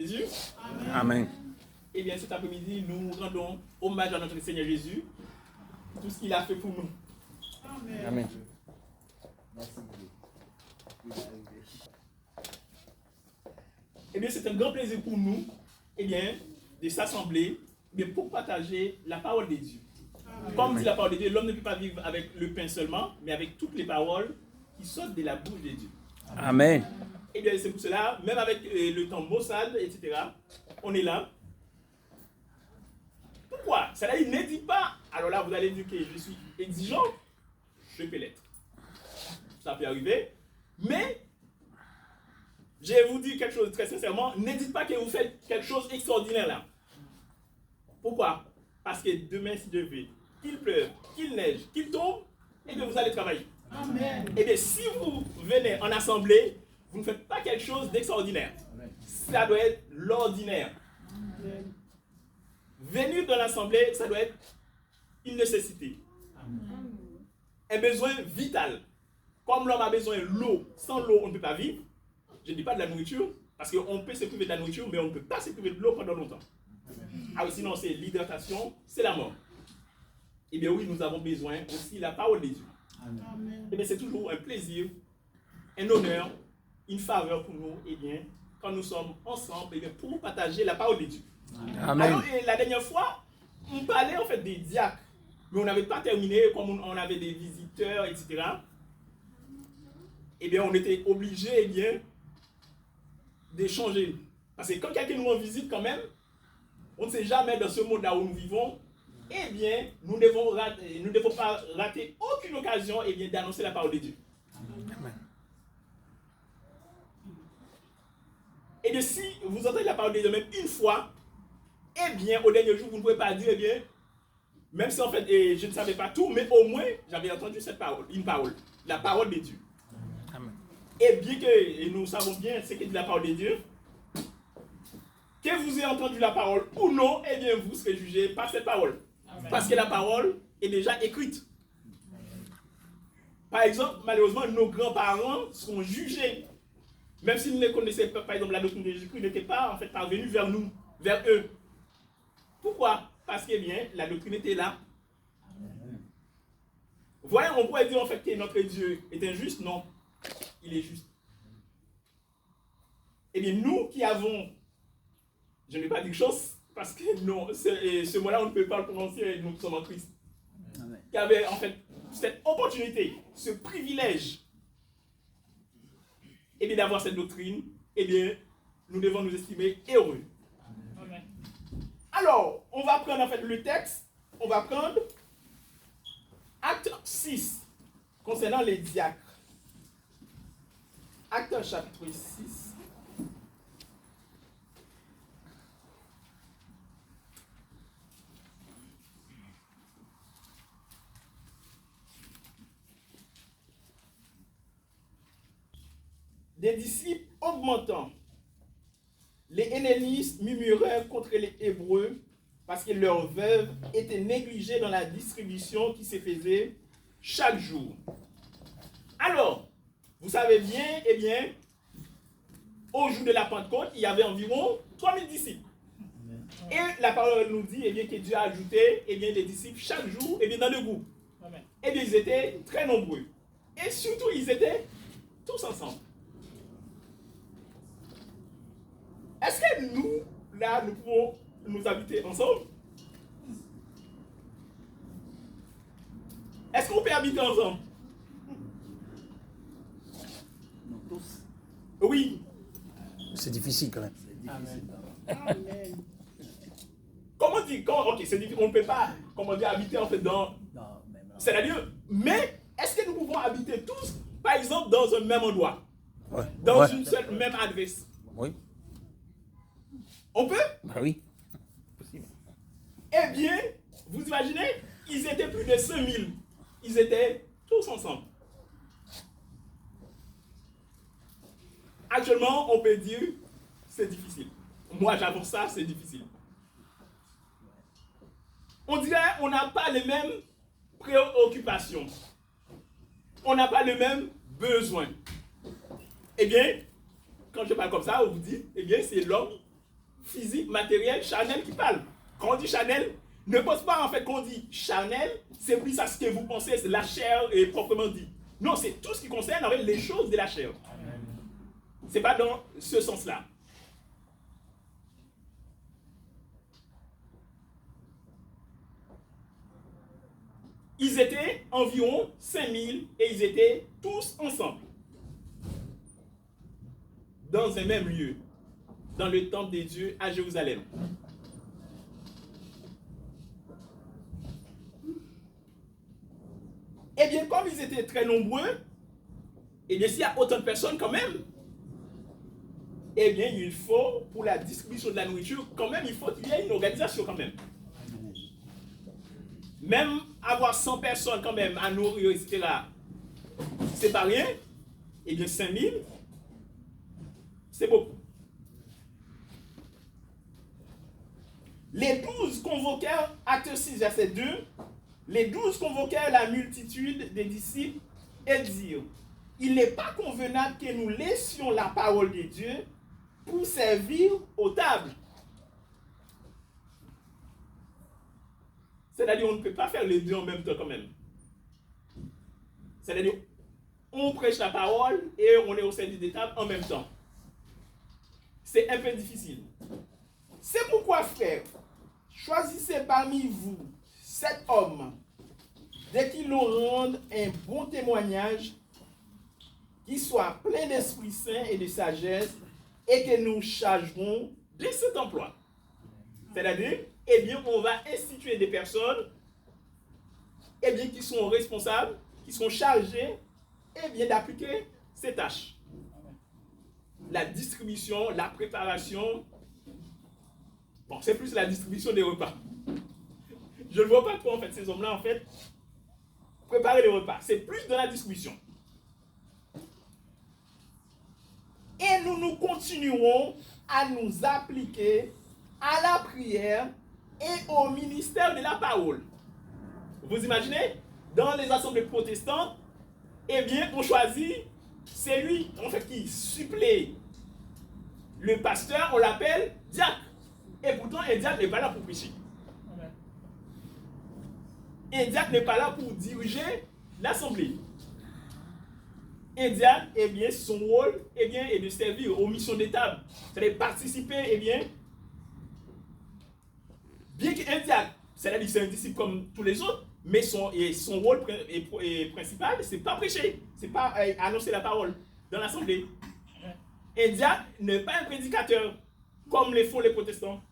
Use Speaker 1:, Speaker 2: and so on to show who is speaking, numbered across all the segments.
Speaker 1: Jésus.
Speaker 2: Amen.
Speaker 1: Eh bien, cet après-midi, nous rendons hommage à notre Seigneur Jésus, tout ce qu'il a fait pour nous.
Speaker 2: Amen. Amen.
Speaker 1: Eh bien, c'est un grand plaisir pour nous, eh bien, de s'assembler, mais pour partager la parole de Dieu. Amen. Comme dit la parole de Dieu, l'homme ne peut pas vivre avec le pain seulement, mais avec toutes les paroles qui sortent de la bouche de Dieu.
Speaker 2: Amen.
Speaker 1: Eh bien, c'est pour cela, même avec le temps maussade, etc., on est là. Pourquoi? Cela, il ne dit pas. Alors là, vous allez dire que je suis exigeant. Je peux l'être. Ça peut arriver. Mais, je vais vous dire quelque chose très sincèrement. Ne dites pas que vous faites quelque chose d'extraordinaire là. Pourquoi? Parce que demain, si Dieu veut, qu'il pleuve, qu'il neige, qu'il tombe, et bien vous allez travailler. Amen. Et bien, si vous venez en assemblée, vous ne faites pas quelque chose d'extraordinaire. Ça doit être l'ordinaire. Venir dans l'assemblée, ça doit être une nécessité. Un besoin vital. Comme l'homme a besoin de l'eau, sans l'eau, on ne peut pas vivre. Je ne dis pas de la nourriture, parce qu'on peut se priver de la nourriture, mais on ne peut pas se priver de l'eau pendant longtemps. Ah oui, sinon c'est l'hydratation, c'est la mort. Eh bien oui, nous avons besoin aussi de la parole de Dieu. Eh bien c'est toujours un plaisir, un honneur, une faveur pour nous, eh bien, quand nous sommes ensemble, eh bien, pour partager la parole de Dieu. Amen. Alors, la dernière fois, on parlait en fait des diacres, mais on n'avait pas terminé, comme on avait des visiteurs, etc. Eh bien, on était obligé, eh bien, d'échanger. Parce que quand quelqu'un nous en visite quand même, on ne sait jamais dans ce monde-là où nous vivons, eh bien, nous ne devons pas rater aucune occasion, eh bien, d'annoncer la parole de Dieu. Amen. Et de si vous entendez la parole de Dieu même une fois, eh bien, au dernier jour, vous ne pouvez pas dire, eh bien, même si en fait, je ne savais pas tout, mais au moins, j'avais entendu cette parole, une parole, la parole de Dieu. Amen. Et bien que nous savons bien ce qu'est la parole de Dieu, que vous ayez entendu la parole ou non, eh bien, vous serez jugé par cette parole. Amen. Parce que la parole est déjà écrite. Par exemple, malheureusement, nos grands-parents sont jugés. Même s'ils ne connaissaient pas, par exemple, la doctrine de Jésus-Christ, ils n'étaient pas en fait parvenus vers nous, vers eux. Pourquoi? Parce que bien, la doctrine était là. Voyez, on pourrait dire en fait que notre Dieu est injuste. Non, il est juste. Eh bien, nous qui avons, je ne vais pas dire chose, parce que non, ce mot-là, on ne peut pas le prononcer, nous sommes en Christ. Amen. Qui avait en fait cette opportunité, ce privilège, eh bien, d'avoir cette doctrine, eh bien, nous devons nous estimer heureux. Amen. Alors, on va prendre en fait le texte, on va prendre Acte 6, concernant les diacres. Acte chapitre 6. Des disciples augmentant, les hellénistes murmurèrent contre les Hébreux parce que leurs veuves étaient négligées dans la distribution qui se faisait chaque jour. Alors, vous savez bien, eh bien, au jour de la Pentecôte, il y avait environ 3000 disciples. Et la parole nous dit, eh bien, que Dieu a ajouté, eh bien, les disciples chaque jour, eh bien, dans le groupe. Eh bien, ils étaient très nombreux. Et surtout, ils étaient tous ensemble. Est-ce que nous, là, nous pouvons nous habiter ensemble? Est-ce qu'on peut habiter ensemble?
Speaker 3: Nous tous.
Speaker 1: Oui.
Speaker 2: C'est difficile quand même.
Speaker 1: Amen. Comment dire? Ok, c'est difficile. On ne peut pas, comment dire, habiter en fait dans...
Speaker 3: Non.
Speaker 1: C'est-à-dire, mais est-ce que nous pouvons habiter tous, par exemple, dans un même endroit?
Speaker 2: Ouais.
Speaker 1: Dans une seule, même adresse?
Speaker 2: Oui.
Speaker 1: On peut?
Speaker 2: Ben oui.
Speaker 1: Possible. Eh bien, vous imaginez, ils étaient plus de 5000. Ils étaient tous ensemble. Actuellement, on peut dire, c'est difficile. Moi, j'avoue ça, c'est difficile. On dirait, on n'a pas les mêmes préoccupations. On n'a pas les mêmes besoins. Eh bien, quand je parle comme ça, on vous dit, eh bien, c'est l'homme physique, matériel, charnel qui parle. Quand on dit charnel, ne pense pas en fait qu'on dit charnel, c'est plus à ce que vous pensez, c'est la chair et proprement dit. Non, c'est tout ce qui concerne en fait, les choses de la chair. C'est pas dans ce sens-là. Ils étaient environ 5000 et ils étaient tous ensemble. Dans un même lieu, dans le temple des dieux à Jérusalem. Eh bien, comme ils étaient très nombreux, eh bien, s'il y a autant de personnes quand même, eh bien, il faut, pour la distribution de la nourriture, quand même, il faut qu'il y ait une organisation quand même. Même avoir 100 personnes quand même à nourrir, etc., c'est pas rien. Eh bien, 5000, c'est beaucoup. Les 12 convoquèrent, acte 6, verset 2, les 12 convoquèrent la multitude des disciples et dirent, il n'est pas convenable que nous laissions la parole de Dieu pour servir aux tables. C'est-à-dire, on ne peut pas faire les deux en même temps quand même. C'est-à-dire, on prêche la parole et on est au service des tables en même temps. C'est un peu difficile. C'est pourquoi, frères, choisissez parmi vous 7 hommes, dès qu'ils nous rendent un bon témoignage, qui soit plein d'Esprit Saint et de sagesse, et que nous chargerons de cet emploi. C'est-à-dire, eh bien, on va instituer des personnes, eh bien, qui sont responsables, qui sont chargées, eh bien, d'appliquer ces tâches. La distribution, la préparation. Bon, c'est plus la distribution des repas. Je ne vois pas trop, en fait, ces hommes-là, en fait, préparer les repas. C'est plus de la distribution. Et nous continuerons à nous appliquer à la prière et au ministère de la parole. Vous imaginez? Dans les assemblées protestantes, eh bien, on choisit celui, en fait, qui supplée le pasteur, on l'appelle diacre. Et pourtant, un diacre n'est pas là pour prêcher. Un diacre n'est pas là pour diriger l'assemblée. Un diacre, eh bien, son rôle, eh bien, est de servir aux missions des tables. C'est-à-dire participer, eh bien qu'un diacre, c'est-à-dire c'est un disciple comme tous les autres, mais son rôle principal, c'est pas prêcher, c'est pas annoncer la parole dans l'assemblée. Un diacre n'est pas un prédicateur, comme les font les protestants.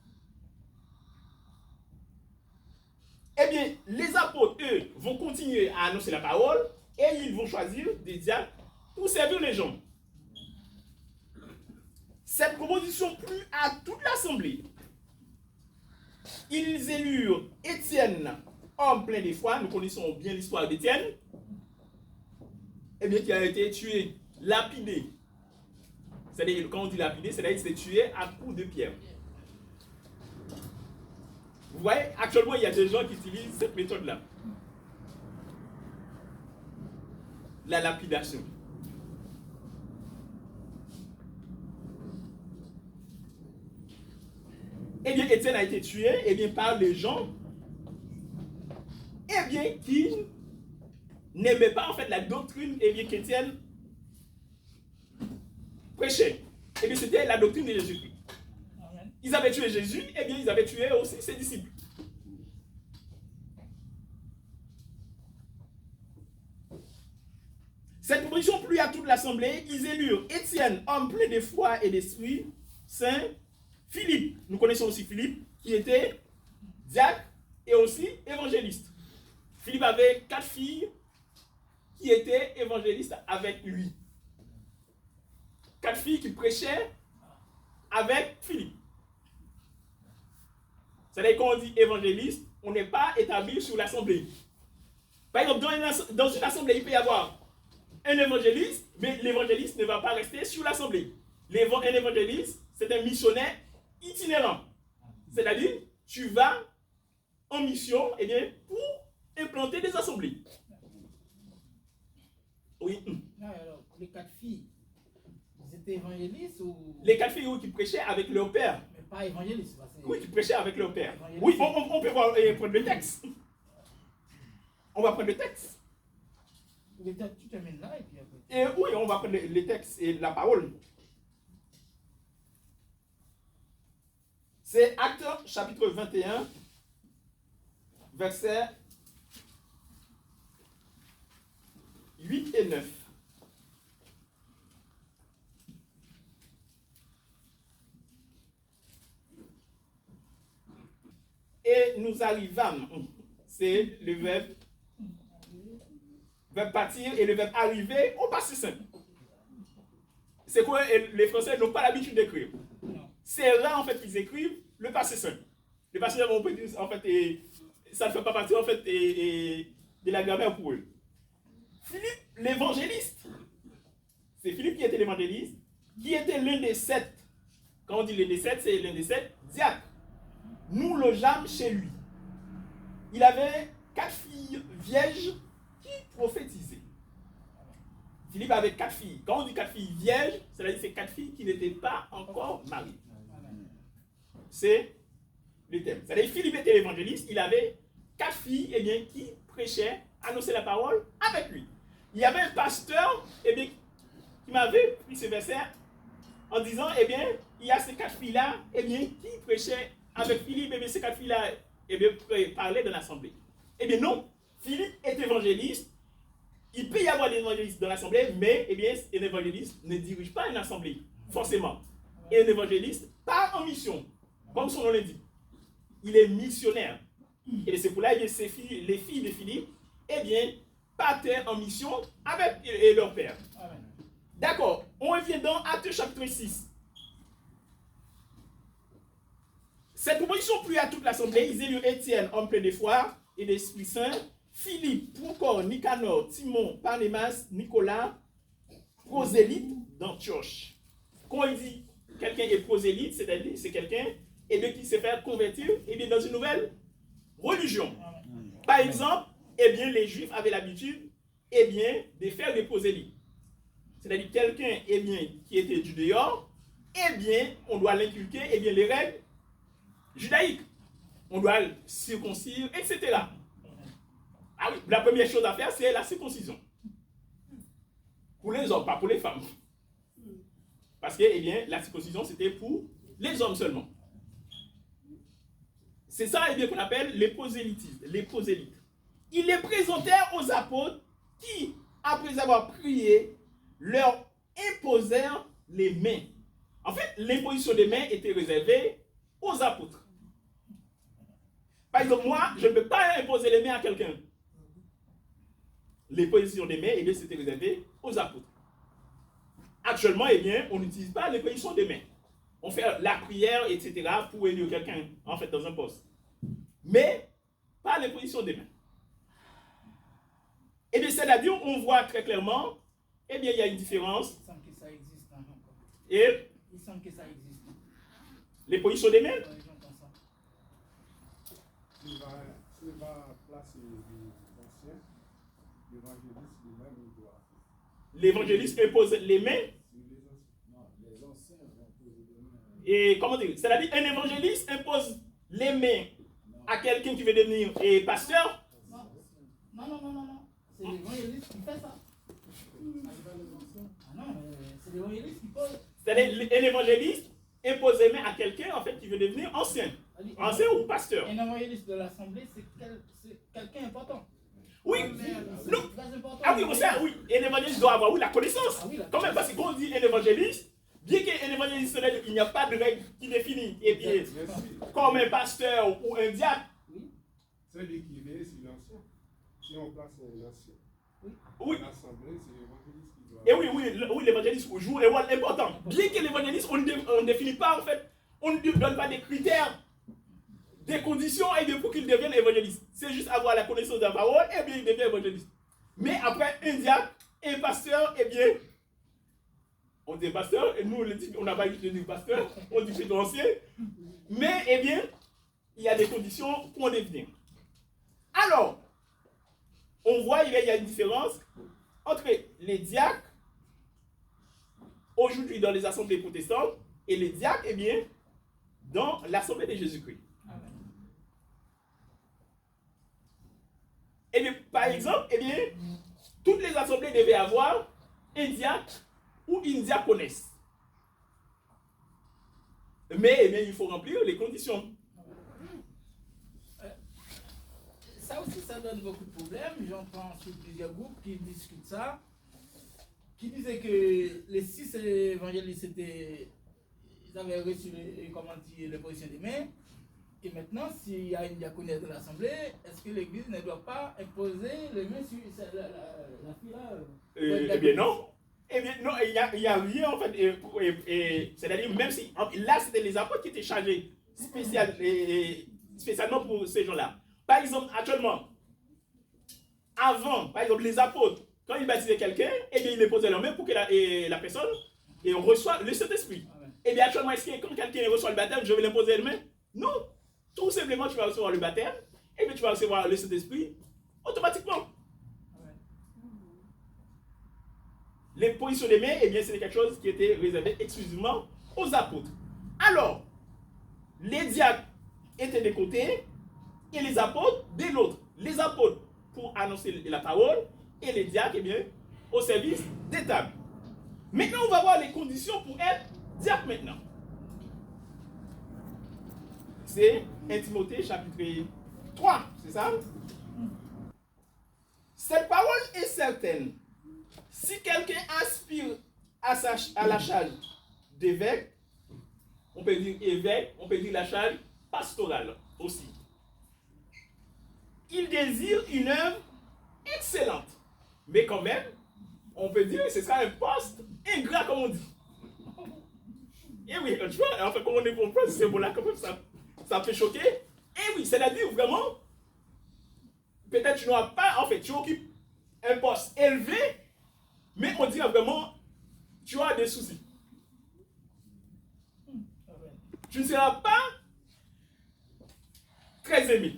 Speaker 1: Eh bien, les apôtres, eux, vont continuer à annoncer la parole et ils vont choisir des diacres pour servir les gens. Cette proposition plut à toute l'assemblée. Ils élurent Étienne, homme plein de foi, nous connaissons bien l'histoire d'Étienne, eh bien, qui a été tué, lapidé. C'est-à-dire, quand on dit lapidé, c'est-à-dire qu'il s'est tué à coups de pierre. Vous voyez, actuellement, il y a des gens qui utilisent cette méthode-là. La lapidation. Eh bien, Étienne a été tué, eh bien, par les gens, eh bien, qui n'aimaient pas, en fait, la doctrine, eh bien, qu'Étienne prêchait. Eh bien, c'était la doctrine de Jésus-Christ. Ils avaient tué Jésus, eh bien, ils avaient tué aussi ses disciples. Cette proposition plut à toute l'assemblée. Ils élurent Étienne, homme plein de foi et d'esprit saint, Philippe, nous connaissons aussi Philippe, qui était diacre et aussi évangéliste. Philippe avait 4 filles qui étaient évangélistes avec lui. 4 filles qui prêchaient avec Philippe. C'est-à-dire quand on dit évangéliste, on n'est pas établi sur l'assemblée. Par exemple, dans une assemblée, il peut y avoir un évangéliste, mais l'évangéliste ne va pas rester sur l'assemblée. Un évangéliste, c'est un missionnaire itinérant. C'est-à-dire, tu vas en mission, eh bien, pour implanter des assemblées. Oui.
Speaker 4: Non, alors, les 4 filles, ils étaient évangélistes ou...
Speaker 1: Les 4 filles qui prêchaient avec leur père.
Speaker 4: Mais Pas évangéliste. Parce que...
Speaker 1: Oui, qui prêchaient avec leur père. Oui, on peut voir, prendre le texte. On va prendre le texte.
Speaker 4: Tu termines là et puis après.
Speaker 1: Et oui, on va prendre les textes et la parole. C'est Actes chapitre 21, versets 8 et 9. Et nous arrivâmes, c'est le verbe partir et le verbe arriver au passé simple. C'est quoi les Français n'ont pas l'habitude d'écrire. C'est là en fait qu'ils écrivent le passé simple. Le passé simple, on peut dire en fait, ça ne fait pas partie en fait de la grammaire pour eux. Philippe, l'évangéliste, c'est Philippe qui était l'évangéliste, qui était l'un des 7. Quand on dit l'un des 7, c'est l'un des 7 diacres. Nous logeâmes chez lui. Il avait 4 filles vierges qui prophétisaient. Philippe avait 4 filles. Quand on dit 4 filles vierges, c'est-à-dire c'est 4 filles qui n'étaient pas encore mariées. C'est le thème. C'est-à-dire Philippe était l'évangéliste, il avait 4 filles qui prêchaient, annonçaient la parole avec lui. Il y avait un pasteur qui m'avait pris ce verset en disant, il y a ces 4 filles-là qui prêchaient avec Philippe, ces 4 filles-là parlaient dans l'assemblée. Non, Philippe est évangéliste. Il peut y avoir des évangélistes dans l'assemblée, mais un évangéliste ne dirige pas une assemblée, forcément. Et un évangéliste part en mission, comme son nom l'indique. Il est missionnaire. Et c'est pour là que les filles de Philippe, partaient en mission avec leur père. D'accord, on revient dans Actes chapitre 6. Cette proposition plut à toute l'assemblée. Ils élurent Étienne, homme plein de foi et d'Esprit Saint, Philippe, Procor, Nicanor, Timon, Parnémas, Nicolas, prosélyte d'Antioche. Quand il dit quelqu'un est prosélyte, c'est-à-dire c'est quelqu'un qui s'est fait convertir dans une nouvelle religion. Par exemple, les Juifs avaient l'habitude de faire des prosélytes. C'est-à-dire quelqu'un qui était du dehors, on doit l'inculquer les règles judaïques. On doit le circoncire, etc. Ah oui, la première chose à faire, c'est la circoncision. Pour les hommes, pas pour les femmes. Parce que la circoncision, c'était pour les hommes seulement. C'est ça qu'on appelle les prosélytes. Ils les présentèrent aux apôtres qui, après avoir prié, leur imposèrent les mains. En fait, l'imposition des mains était réservée aux apôtres. Par exemple, moi, je ne peux pas imposer les mains à quelqu'un. L'imposition des mains, c'était réservé aux apôtres. Actuellement, on n'utilise pas l'imposition des mains. On fait la prière, etc. pour élire quelqu'un, en fait, dans un poste. Mais, pas l'imposition des mains. C'est-à-dire, on voit très clairement, il y a une différence.
Speaker 4: Il semble que ça existe.
Speaker 1: Et
Speaker 4: il semble que ça existe.
Speaker 1: L'imposition des mains.
Speaker 5: Il va placer les anciens, l'évangéliste lui-même, il doit.
Speaker 1: L'évangéliste impose les mains.
Speaker 5: Non, les anciens vont poser les mains.
Speaker 1: Et comment dire? C'est-à-dire un évangéliste impose les mains à quelqu'un qui veut devenir pasteur.
Speaker 4: Non. C'est l'évangéliste qui fait ça. Non, c'est l'évangéliste qui pose.
Speaker 1: C'est-à-dire un évangéliste impose les mains à quelqu'un en fait qui veut devenir ancien. Ancien ou pasteur.
Speaker 4: Un évangéliste de l'assemblée, c'est quelqu'un important.
Speaker 1: Oui,
Speaker 4: non. Très important.
Speaker 1: Ah oui, oui. Un évangéliste doit avoir la connaissance.
Speaker 4: Ah oui,
Speaker 1: quand même, parce que quand on dit un évangéliste, bien qu'un évangéliste, il n'y a pas de règle qui définit. Comme un pasteur ou un diacre.
Speaker 5: C'est lui qui veille sur l'ancien. Si on place un ancien.
Speaker 1: Oui.
Speaker 5: L'assemblée, c'est l'évangéliste qui doit.
Speaker 1: Et oui, l'évangéliste joue un rôle important. Bien que l'évangéliste, on ne définit pas, en fait, on ne donne pas des critères, des conditions pour qu'il devienne évangéliste. C'est juste avoir la connaissance de la parole, il devient évangéliste. Mais après, un diacre, un pasteur, on dit pasteur, et nous, on n'a pas dit de dire pasteur, on dit plutôt ancien. Mais, il y a des conditions pour en devenir. Alors, on voit qu'il y a une différence entre les diacres, aujourd'hui dans les assemblées protestantes, et les diacres, dans l'assemblée de Jésus-Christ. Et bien, par exemple, eh bien, toutes les assemblées devaient avoir un diacre ou une diaconesse. Mais eh bien, il faut remplir les conditions.
Speaker 4: Ça aussi, ça donne beaucoup de problèmes. J'entends sur plusieurs groupes qui discutent ça, qui disaient que les 6 évangélistes ils avaient reçu les positions des mains. Et maintenant, s'il y a une diaconesse de l'Assemblée, est-ce que l'Église ne doit pas imposer les mains sur la fille là
Speaker 1: Eh bien non. Eh bien non, il y a rien en fait. C'est-à-dire, même si là, c'était les apôtres qui étaient chargés spécialement pour ces gens-là. Par exemple, actuellement, avant, par exemple, les apôtres, quand ils baptisaient quelqu'un, eh bien, ils les posaient leurs mains pour que la personne reçoive le Saint-Esprit. Eh bien, actuellement, est-ce que quand quelqu'un reçoit le baptême, je vais l'imposer les mains? Non. Tout simplement, tu vas recevoir le baptême, et bien tu vas recevoir le Saint-Esprit automatiquement. Les positions des mains, eh bien, c'est quelque chose qui était réservé exclusivement aux apôtres. Alors, les diacres étaient des côtés et les apôtres de l'autre. Les apôtres pour annoncer la parole et les diacres, eh bien, au service des tables. Maintenant, on va voir les conditions pour être diacre maintenant. C'est 1 Timothée chapitre 3, c'est ça? Cette parole est certaine. Si quelqu'un aspire à la charge d'évêque, on peut dire évêque, on peut dire la charge pastorale aussi. Il désire une œuvre excellente. Mais quand même, on peut dire que ce sera un poste ingrat, comme on dit. Et oui, tu vois, en fait, comme on est pour ce mot-là, comme ça fait choquer. Et oui, c'est-à-dire vraiment, peut-être tu n'auras pas, en fait, tu occupes un poste élevé, mais on dirait vraiment, tu as des soucis. Tu ne seras pas très aimé.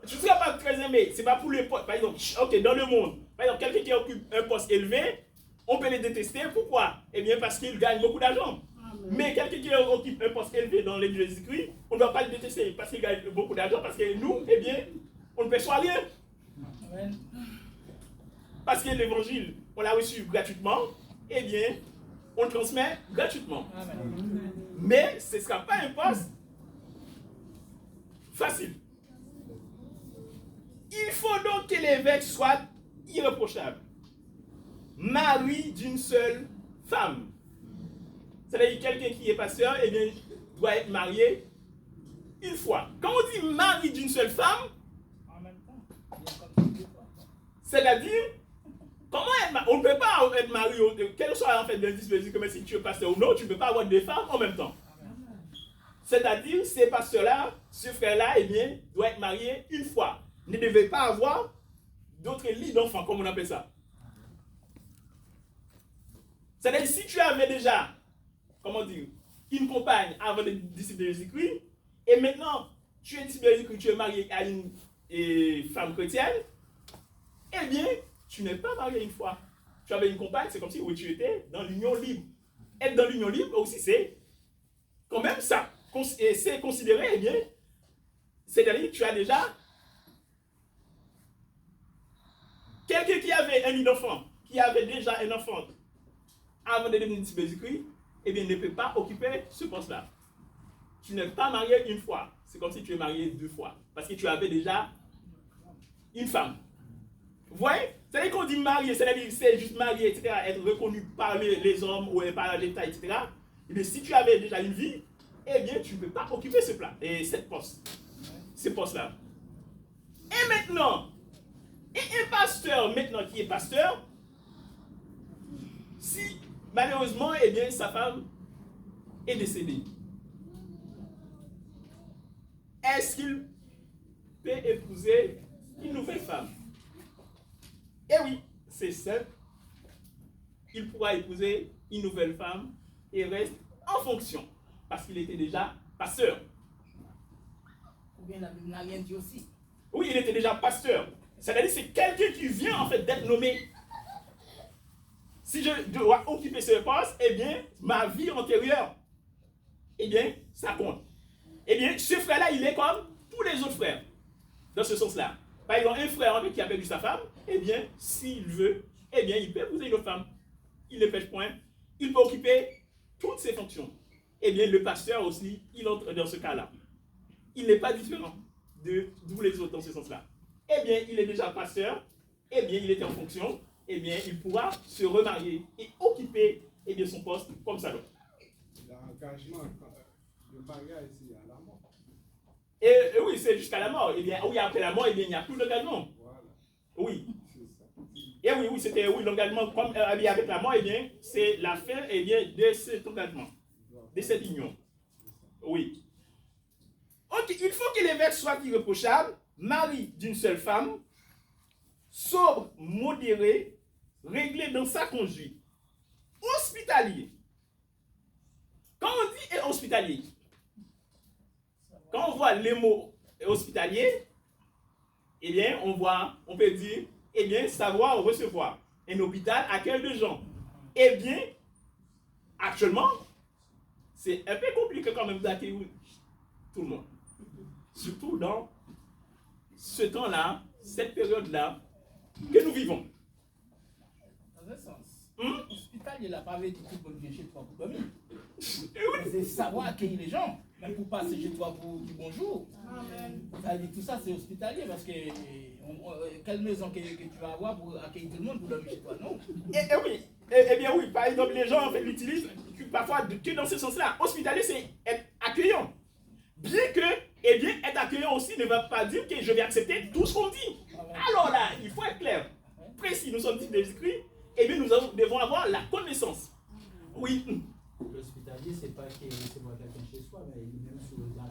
Speaker 1: Tu ne seras pas très aimé. Ce n'est pas pour les postes. Par exemple, ok, dans le monde, par exemple, quelqu'un qui occupe un poste élevé, on peut les détester. Pourquoi? Eh bien, parce qu'il gagne beaucoup d'argent. Mais quelqu'un qui occupe un poste élevé dans l'Église de Jésus-Christ, on ne doit pas le détester parce qu'il gagne beaucoup d'argent, parce que nous, eh bien, on ne perçoit rien. Amen. Parce que l'évangile, on l'a reçu gratuitement, eh bien, on le transmet gratuitement. Amen. Mais ce ne sera pas un poste facile. Il faut donc que l'évêque soit irréprochable, mari d'une seule femme. C'est-à-dire quelqu'un qui est pasteur, eh bien, doit être marié une fois. Quand on dit mari d'une seule femme, c'est-à-dire, comment on ne peut pas être marié, quel soit en fait le dispositif, comme si tu es pasteur ou non, tu ne peux pas avoir deux femmes en même temps. C'est-à-dire, ces pasteurs-là, ce frère-là, eh bien, doit être marié une fois. Ne devait pas avoir d'autres lits d'enfants, comme on appelle ça. C'est-à-dire, si tu avais déjà, comment dire, une compagne avant de disciple de Jésus-Christ, et maintenant, tu es disciple de Jésus-Christ, tu es marié à une femme chrétienne, eh bien, tu n'es pas marié une fois. Tu avais une compagne, c'est comme si oui, tu étais dans l'union libre. Être dans l'union libre aussi, c'est quand même ça. C'est considéré, eh bien, c'est-à-dire que tu as déjà quelqu'un qui avait un lit d'enfant, qui avait déjà un enfant avant de devenir disciple de Jésus-Christ, eh bien, ne peut pas occuper ce poste-là. Tu n'es pas marié une fois. C'est comme si tu es marié deux fois. Parce que tu avais déjà une femme. Vous voyez? C'est-à-dire qu'on dit marié, c'est-à-dire c'est juste marié, etc., être reconnu par les hommes ou par l'État, etc. Et bien, si tu avais déjà une vie, eh bien, tu ne peux pas occuper cette poste. Ce poste-là. Et maintenant, un pasteur, maintenant qui est pasteur, si malheureusement, eh bien, sa femme est décédée, est-ce qu'il peut épouser une nouvelle femme? Eh oui, c'est simple. Il pourra épouser une nouvelle femme et reste en fonction, parce qu'il était déjà pasteur.
Speaker 4: Ou bien la Bible n'a rien dit aussi.
Speaker 1: Oui, il était déjà pasteur. C'est-à-dire que c'est quelqu'un qui vient en fait d'être nommé. si je dois occuper ce poste, eh bien, ma vie antérieure, eh bien, ça compte. Eh bien, ce frère-là, il est comme tous les autres frères, dans ce sens-là. Par exemple, un frère en fait, qui a perdu sa femme, eh bien, s'il veut, eh bien, il peut épouser une autre femme. Il ne pêche point. Il peut occuper toutes ses fonctions. Eh bien, le pasteur aussi, il entre dans ce cas-là. Il n'est pas différent de tous les autres dans ce sens-là. Eh bien, il est déjà pasteur, eh bien, il était en fonction, eh bien, il pourra se remarier et occuper eh bien, son poste comme ça.
Speaker 5: L'engagement de mariage, c'est à la mort.
Speaker 1: Et oui, c'est jusqu'à la mort. Eh bien, oui, après la mort, eh bien, il n'y a plus d'engagement.
Speaker 5: Voilà.
Speaker 1: Oui.
Speaker 5: C'est ça.
Speaker 1: Et oui, c'était oui, l'engagement comme avec la mort, eh bien, c'est la fin eh bien, de cet engagement, de cette union. Oui. Ok, il faut que l'évêque soit irréprochable, mari d'une seule femme, sobre, modéré, réglé dans sa conduite, hospitalier. Quand on dit hospitalier, quand on voit les mots hospitalier, eh bien, on peut dire, eh bien, savoir recevoir. Un hôpital accueille de gens. Eh bien, actuellement, c'est un peu compliqué quand même d'accueillir tout le monde. Surtout dans ce temps-là, cette période-là que nous vivons.
Speaker 4: Dans un sens, l'hôpital, il n'a pas dit tout le monde vient chez toi pour dormir.
Speaker 1: Oui.
Speaker 4: C'est savoir accueillir les gens, même pour passer chez toi pour du bonjour.
Speaker 6: Amen.
Speaker 4: Ça dit, tout ça, c'est hospitalier parce que quelle maison que tu vas avoir pour accueillir tout le monde pour dormir chez toi, non?
Speaker 1: Oui. Eh bien oui, par exemple, les gens en fait l'utilisent parfois que dans ce sens-là. Hospitalier, c'est être accueillant. Bien que, eh bien, être accueillant aussi ne va pas dire que je vais accepter tout ce qu'on dit. Alors là, il faut être clair, précis. Nous sommes des esprits, eh bien, nous devons avoir la connaissance. Oui.
Speaker 3: L'hospitalier, c'est pas que c'est moi quelqu'un chez soi, mais même dans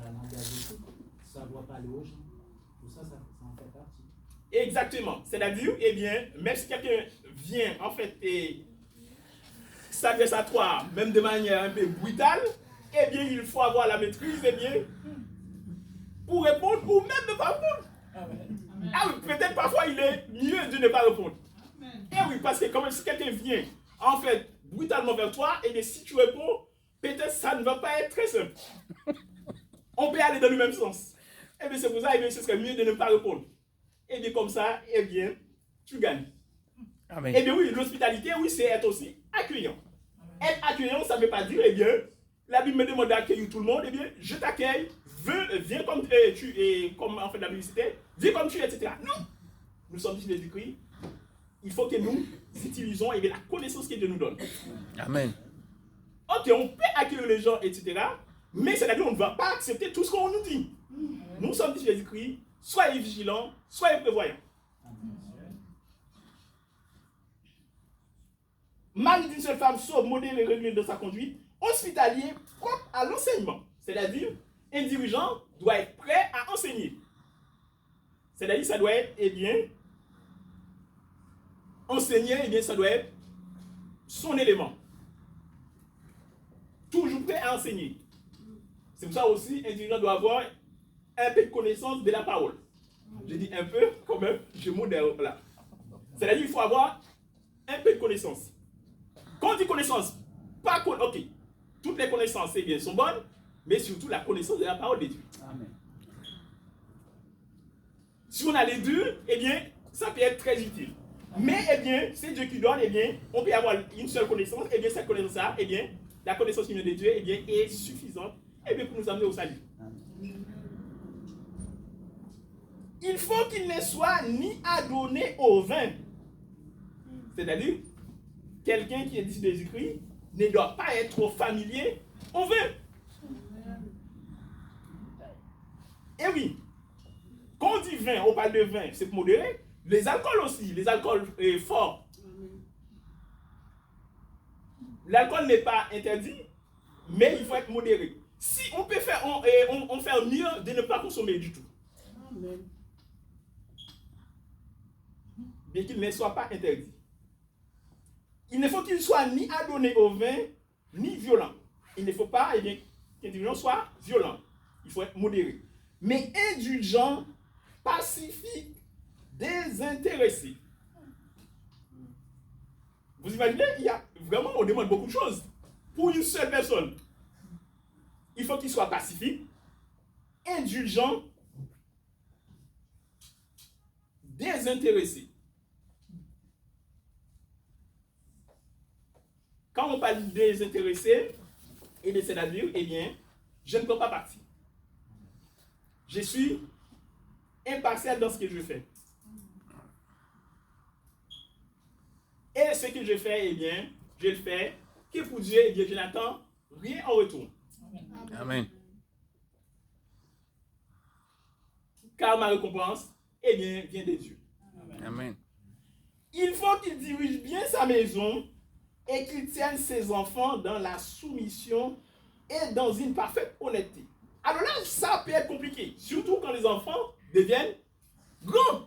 Speaker 3: la langage de tout, savoir parler aux gens. Tout ça, ça en fait partie.
Speaker 1: Exactement. C'est-à-dire, eh bien, même si quelqu'un vient, en fait, et s'adresse à toi, même de manière un peu brutale, eh bien, il faut avoir la maîtrise, eh bien, pour répondre ou même ne pas répondre.
Speaker 4: Amen.
Speaker 1: Ah oui, peut-être parfois il est mieux de ne pas répondre. Eh oui, parce que quand même, si quelqu'un vient, en fait, brutalement vers toi, et bien, si tu réponds, peut-être ça ne va pas être très simple. On peut aller dans le même sens. Eh bien, c'est pour ça, eh bien, ce serait mieux de ne pas répondre. Et bien, comme ça, eh bien, tu gagnes.
Speaker 2: Amen.
Speaker 1: Eh bien, oui, l'hospitalité, oui, c'est être aussi accueillant. Être accueillant, ça ne veut pas dire, eh bien, la Bible me demande d'accueillir tout le monde, eh bien, je t'accueille, viens comme tu es, comme en fait la publicité, viens comme tu es, etc. Non! Nous sommes des écrits. Il faut que nous utilisons eh bien, la connaissance que Dieu nous donne.
Speaker 2: Amen.
Speaker 1: Ok, on peut accueillir les gens, etc. Mais c'est-à-dire qu'on ne va pas accepter tout ce qu'on nous dit. Nous sommes des écrits. Soyez vigilants, soyez prévoyants. Mari d'une seule femme, sobre, modéré et réglé dans sa conduite, hospitalier, propre à l'enseignement. C'est-à-dire, un dirigeant doit être prêt à enseigner. C'est-à-dire, ça doit être, eh bien, enseigner, eh bien, ça doit être son élément. Toujours prêt à enseigner. C'est pour ça aussi, un dirigeant doit avoir un peu de connaissance de la parole. Je dis un peu, quand même, je modère là. C'est-à-dire qu'il faut avoir un peu de connaissance. Quand on dit connaissance, pas ok, toutes les connaissances eh bien, sont bonnes, mais surtout la connaissance de la parole de Dieu.
Speaker 3: Amen.
Speaker 1: Si on a les deux, eh bien, ça peut être très utile. Mais, eh bien, c'est Dieu qui donne, eh bien, on peut avoir une seule connaissance, eh bien, cette connaissance-là, eh bien, la connaissance qui vient de Dieu, eh bien, est suffisante, eh bien, pour nous amener au salut. Il faut qu'il ne soit ni adonné au vin. C'est-à-dire, quelqu'un qui est dit de Jésus-Christ ne doit pas être trop familier au vin. Et oui, quand on dit vin, on parle de vin, c'est modéré. Les alcools aussi, les alcools forts. L'alcool n'est pas interdit, mais il faut être modéré. Si on peut faire, on fait mieux de ne pas consommer du tout.
Speaker 6: Amen.
Speaker 1: Bien qu'il ne soit pas interdit. Il ne faut qu'il soit ni adonné au vin, ni violent. Il ne faut pas eh bien, qu'un dirigeant soit violent. Il faut être modéré. Mais indulgent, pacifique, désintéressé. Vous imaginez, il y a vraiment, on demande beaucoup de choses. Pour une seule personne, il faut qu'il soit pacifique, indulgent, désintéressé. Quand on parle de désintéressé, et de c'est-à-dire, eh bien, je ne peux pas partir. Je suis impartial dans ce que je fais. Et ce que je fais, eh bien, je le fais que pour Dieu, eh bien, je n'attends rien en retour.
Speaker 2: Amen.
Speaker 1: Car ma récompense, eh bien, vient de Dieu.
Speaker 2: Amen.
Speaker 1: Il faut qu'il dirige bien sa maison et qu'il tienne ses enfants dans la soumission et dans une parfaite honnêteté. Alors là, ça peut être compliqué, surtout quand les enfants deviennent grands,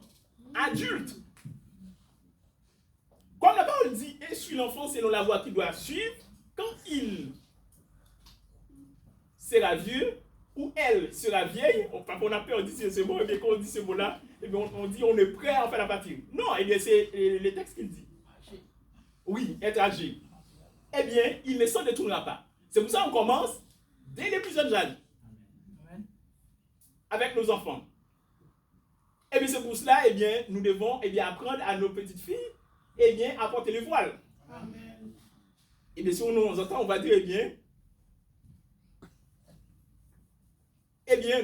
Speaker 1: adultes. Comme la parole dit, et suit l'enfant selon la voie qu'il doit suivre, quand il sera vieux, ou elle sera vieille, on a peur de dire ce mot, et bien quand on dit ce mot-là, et bien on dit on est prêt à en faire la partie. Non, et bien c'est le texte qu'il dit. Oui, être âgé. Eh bien, il ne s'en détournera pas. C'est pour ça qu'on commence dès les plus jeunes âges. Avec nos enfants. Et bien c'est pour cela, eh bien, nous devons apprendre à nos petites filles à porter le voile.
Speaker 4: Amen.
Speaker 1: Et bien si on nous entend, on va dire,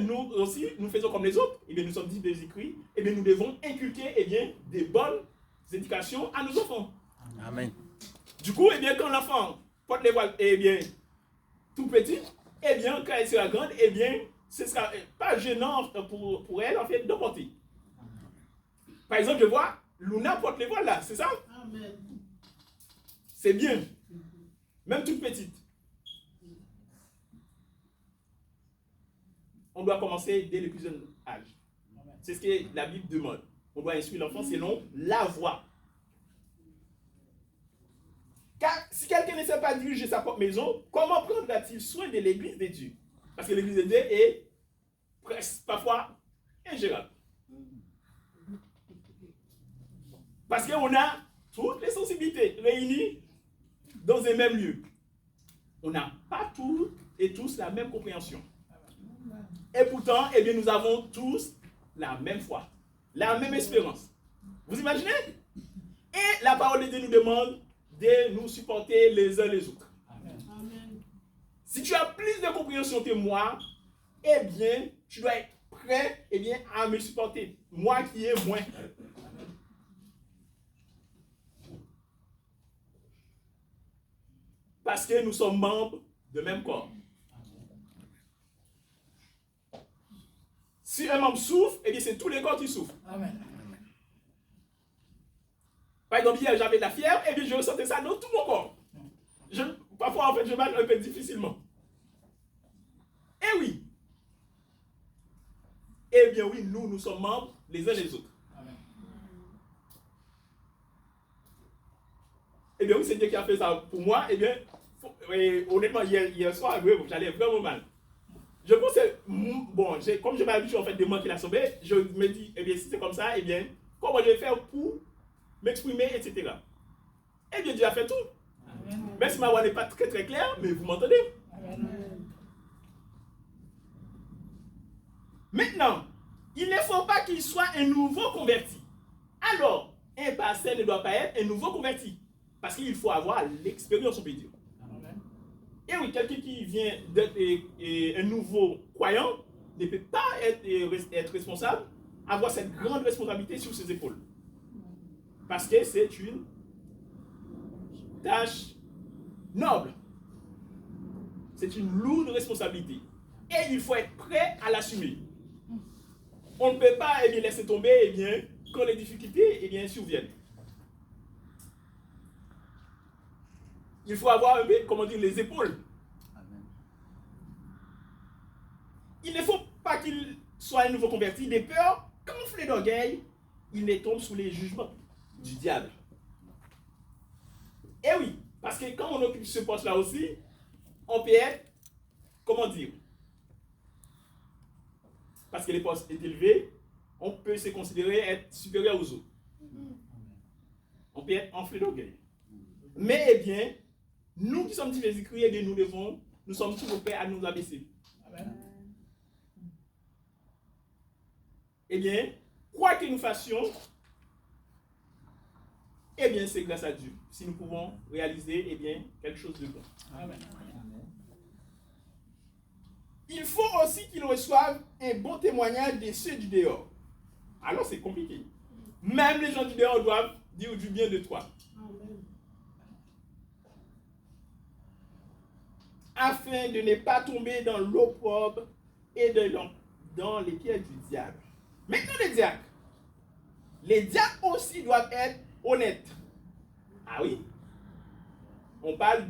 Speaker 1: nous aussi, nous faisons comme les autres. Eh bien, nous sommes dit des écrits. Eh bien, nous devons inculquer, des bonnes éducations à nos enfants.
Speaker 2: Amen.
Speaker 1: Du coup, quand l'enfant porte les voiles, tout petit, quand elle sera grande, ce ne sera pas gênant pour elle, en fait, de porter. Par exemple, je vois, Luna porte les voiles là, c'est ça?
Speaker 4: Amen.
Speaker 1: C'est bien. Même toute petite. On doit commencer dès le plus jeune âge. C'est ce que la Bible demande. On doit instruire l'enfant selon la voie. Car si quelqu'un ne sait pas diriger sa propre maison, comment prendra-t-il soin de l'église de Dieu? Parce que l'église de Dieu est parfois ingérable. Parce qu'on a toutes les sensibilités réunies dans un même lieu. On n'a pas toutes et tous la même compréhension. Et pourtant, nous avons tous la même foi, la même espérance. Vous imaginez? Et la parole de Dieu nous demande de nous supporter les uns les autres.
Speaker 4: Amen.
Speaker 1: Si tu as plus de compréhension que moi, tu dois être prêt à me supporter. Moi qui ai moins. Parce que nous sommes membres de même corps. Si un membre souffre, c'est tous les corps qui souffrent.
Speaker 4: Amen.
Speaker 1: Par exemple, hier, j'avais de la fièvre, je ressentais ça dans tout mon corps. Parfois, en fait, je marche un peu difficilement. Oui. Oui, nous sommes membres les uns les autres.
Speaker 4: Amen.
Speaker 1: Oui, c'est Dieu qui a fait ça pour moi. Honnêtement, hier soir, j'allais vraiment mal. Je pense que, comme je m'habitue en fait de manquer la sommeil, je me dis, si c'est comme ça, comment je vais faire pour m'exprimer, etc. Dieu a fait tout.
Speaker 4: Amen.
Speaker 1: Même si ma voix n'est pas très très claire, mais vous m'entendez.
Speaker 4: Amen.
Speaker 1: Maintenant, il ne faut pas qu'il soit un nouveau converti. Alors, un pasteur ne doit pas être un nouveau converti. Parce qu'il faut avoir l'expérience, on peut dire. Oui, quelqu'un qui vient d'être un nouveau croyant ne peut pas être responsable, avoir cette grande responsabilité sur ses épaules. Parce que c'est une tâche noble. C'est une lourde responsabilité. Et il faut être prêt à l'assumer. On ne peut pas laisser tomber quand les difficultés surviennent. Il faut avoir les épaules. Amen. Il ne faut pas qu'il soit un nouveau converti de peur qu'enflé d'orgueil, il ne tombe sous les jugements du diable. Oui, parce que quand on occupe ce poste-là aussi, on peut être, parce que les postes sont élevés, on peut se considérer être supérieur aux autres. On peut être enflé d'orgueil. Mais eh bien, nous qui sommes Jésus-Christ, eh bien, nous sommes toujours prêts à nous abaisser.
Speaker 4: Amen.
Speaker 1: Eh bien, quoi que nous fassions, eh bien, c'est grâce à Dieu. Si nous pouvons réaliser, eh bien, quelque chose de bon.
Speaker 4: Amen.
Speaker 1: Il faut aussi qu'ils reçoivent un bon témoignage de ceux du dehors. Alors, c'est compliqué. Même les gens du dehors doivent dire du bien de toi. Afin de ne pas tomber dans l'opprobre et dans les pièges du diable. Maintenant, les diacres aussi doivent être honnêtes. Ah oui? On parle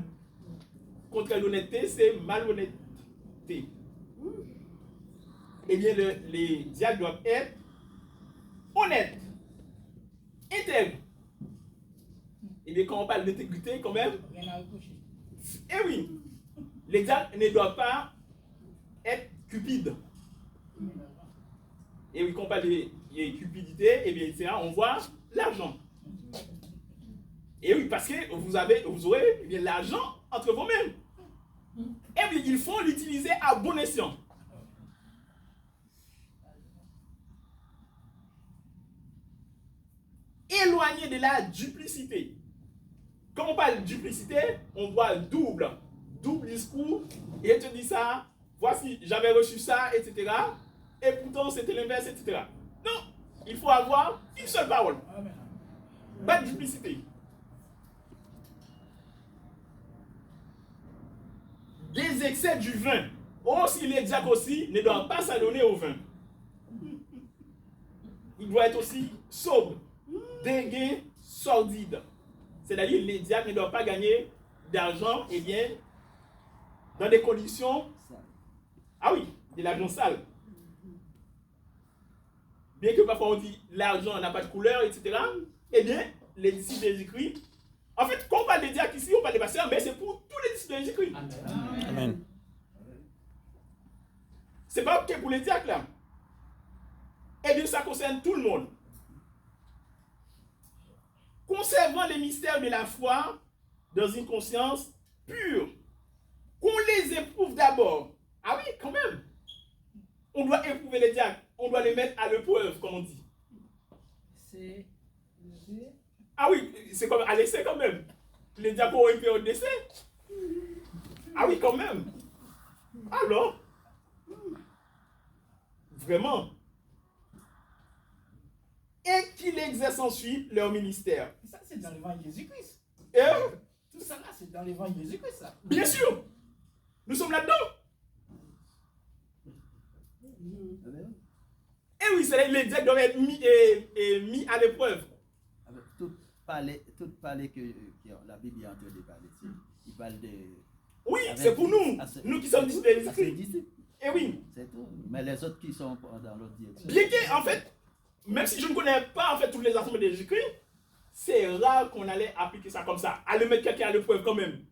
Speaker 1: contre l'honnêteté, c'est malhonnêteté. Eh bien, les diacres doivent être honnêtes, intègres. Eh bien, quand on parle d'intégrité, quand même,
Speaker 4: Rien à reprocher.
Speaker 1: eh oui, les diacres ne doivent pas être cupides. Et oui, quand on parle de cupidité, eh bien, on voit l'argent. Et oui, parce que vous aurez eh bien, l'argent entre vous-mêmes. Eh bien, il faut l'utiliser à bon escient. Éloigné de la duplicité. Quand on parle de duplicité, on voit double discours, et te dit ça, voici, j'avais reçu ça, etc. Et pourtant, c'était l'inverse, etc. Non, il faut avoir une seule parole.
Speaker 4: Amen.
Speaker 1: Pas de duplicité. Des excès du vin. Aussi, les diacres aussi ne doivent pas s'adonner au vin. Il doit être aussi sobre, dégué, sordide. C'est-à-dire les diacres ne doivent pas gagner d'argent, eh bien, dans des conditions, ah oui, de l'argent sale. Bien que parfois on dit l'argent n'a pas de couleur, etc. Eh bien, les disciples de Jésus-Christ, en fait, quand on parle des diacres ici, on parle des pasteurs, mais c'est pour tous les disciples de Jésus-Christ.
Speaker 3: Amen.
Speaker 2: Amen.
Speaker 1: C'est pas ok pour les diacres là. Eh bien, ça concerne tout le monde. Conservant les mystères de la foi dans une conscience pure. Qu'on les éprouve d'abord. Ah oui, quand même. On doit éprouver les diacres. On doit les mettre à l'épreuve, comme on dit.
Speaker 4: C'est.
Speaker 1: Ah oui, c'est comme à l'essai quand même. Les diacres ont une période d'essai. Ah oui, quand même. Alors, vraiment. Et qu'ils exercent ensuite leur ministère.
Speaker 4: Ça, c'est dans l'évangile de Jésus-Christ.
Speaker 1: Et,
Speaker 4: Tout ça là, c'est dans l'évangile de Jésus-Christ, ça.
Speaker 1: bien sûr, nous sommes là-dedans. Et oui, c'est les diacres doivent être mis à l'épreuve.
Speaker 6: Tout parler que la Bible est en train de parler. Il parle de.
Speaker 1: Oui, c'est pour nous. Nous qui sommes disciples de Jésus-Christ.
Speaker 6: disciples.
Speaker 1: Et oui.
Speaker 6: C'est tout. Mais les autres qui sont dans l'autre direction.
Speaker 1: Bien que, en fait, même si je ne connais pas en fait toutes les enseignements de Jésus-Christ, c'est rare qu'on allait appliquer ça comme ça. Aller mettre quelqu'un à l'épreuve quand même.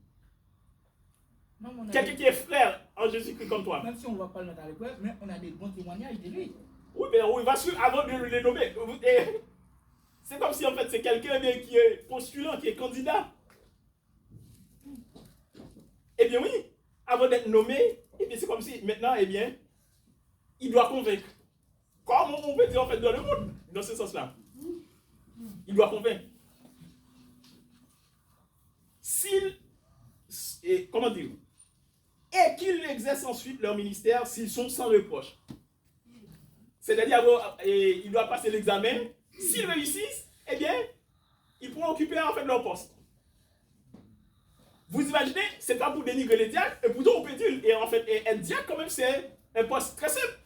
Speaker 4: Non, mais on a
Speaker 1: Quelqu'un qui est frère en Jésus-Christ comme toi.
Speaker 4: Même si on ne va pas le mettre à l'épreuve, mais on a des bons témoignages de lui.
Speaker 1: Oui, mais on va suivre avant de les nommer. Et c'est comme si en fait c'est quelqu'un qui est postulant, qui est candidat. Eh bien oui, avant d'être nommé, eh bien c'est comme si maintenant, eh bien, il doit convaincre. Comme on peut dire en fait dans le monde, dans ce sens-là. Il doit convaincre. Comment dire? Et qu'ils exercent ensuite leur ministère s'ils sont sans reproche. C'est-à-dire, ils doivent passer l'examen. S'ils réussissent, eh bien, ils pourront occuper en fait leur poste. Vous imaginez, c'est pas pour dénigrer les diacres, et pourtant on peut dire, et en fait, être diacre quand même, c'est un poste très simple.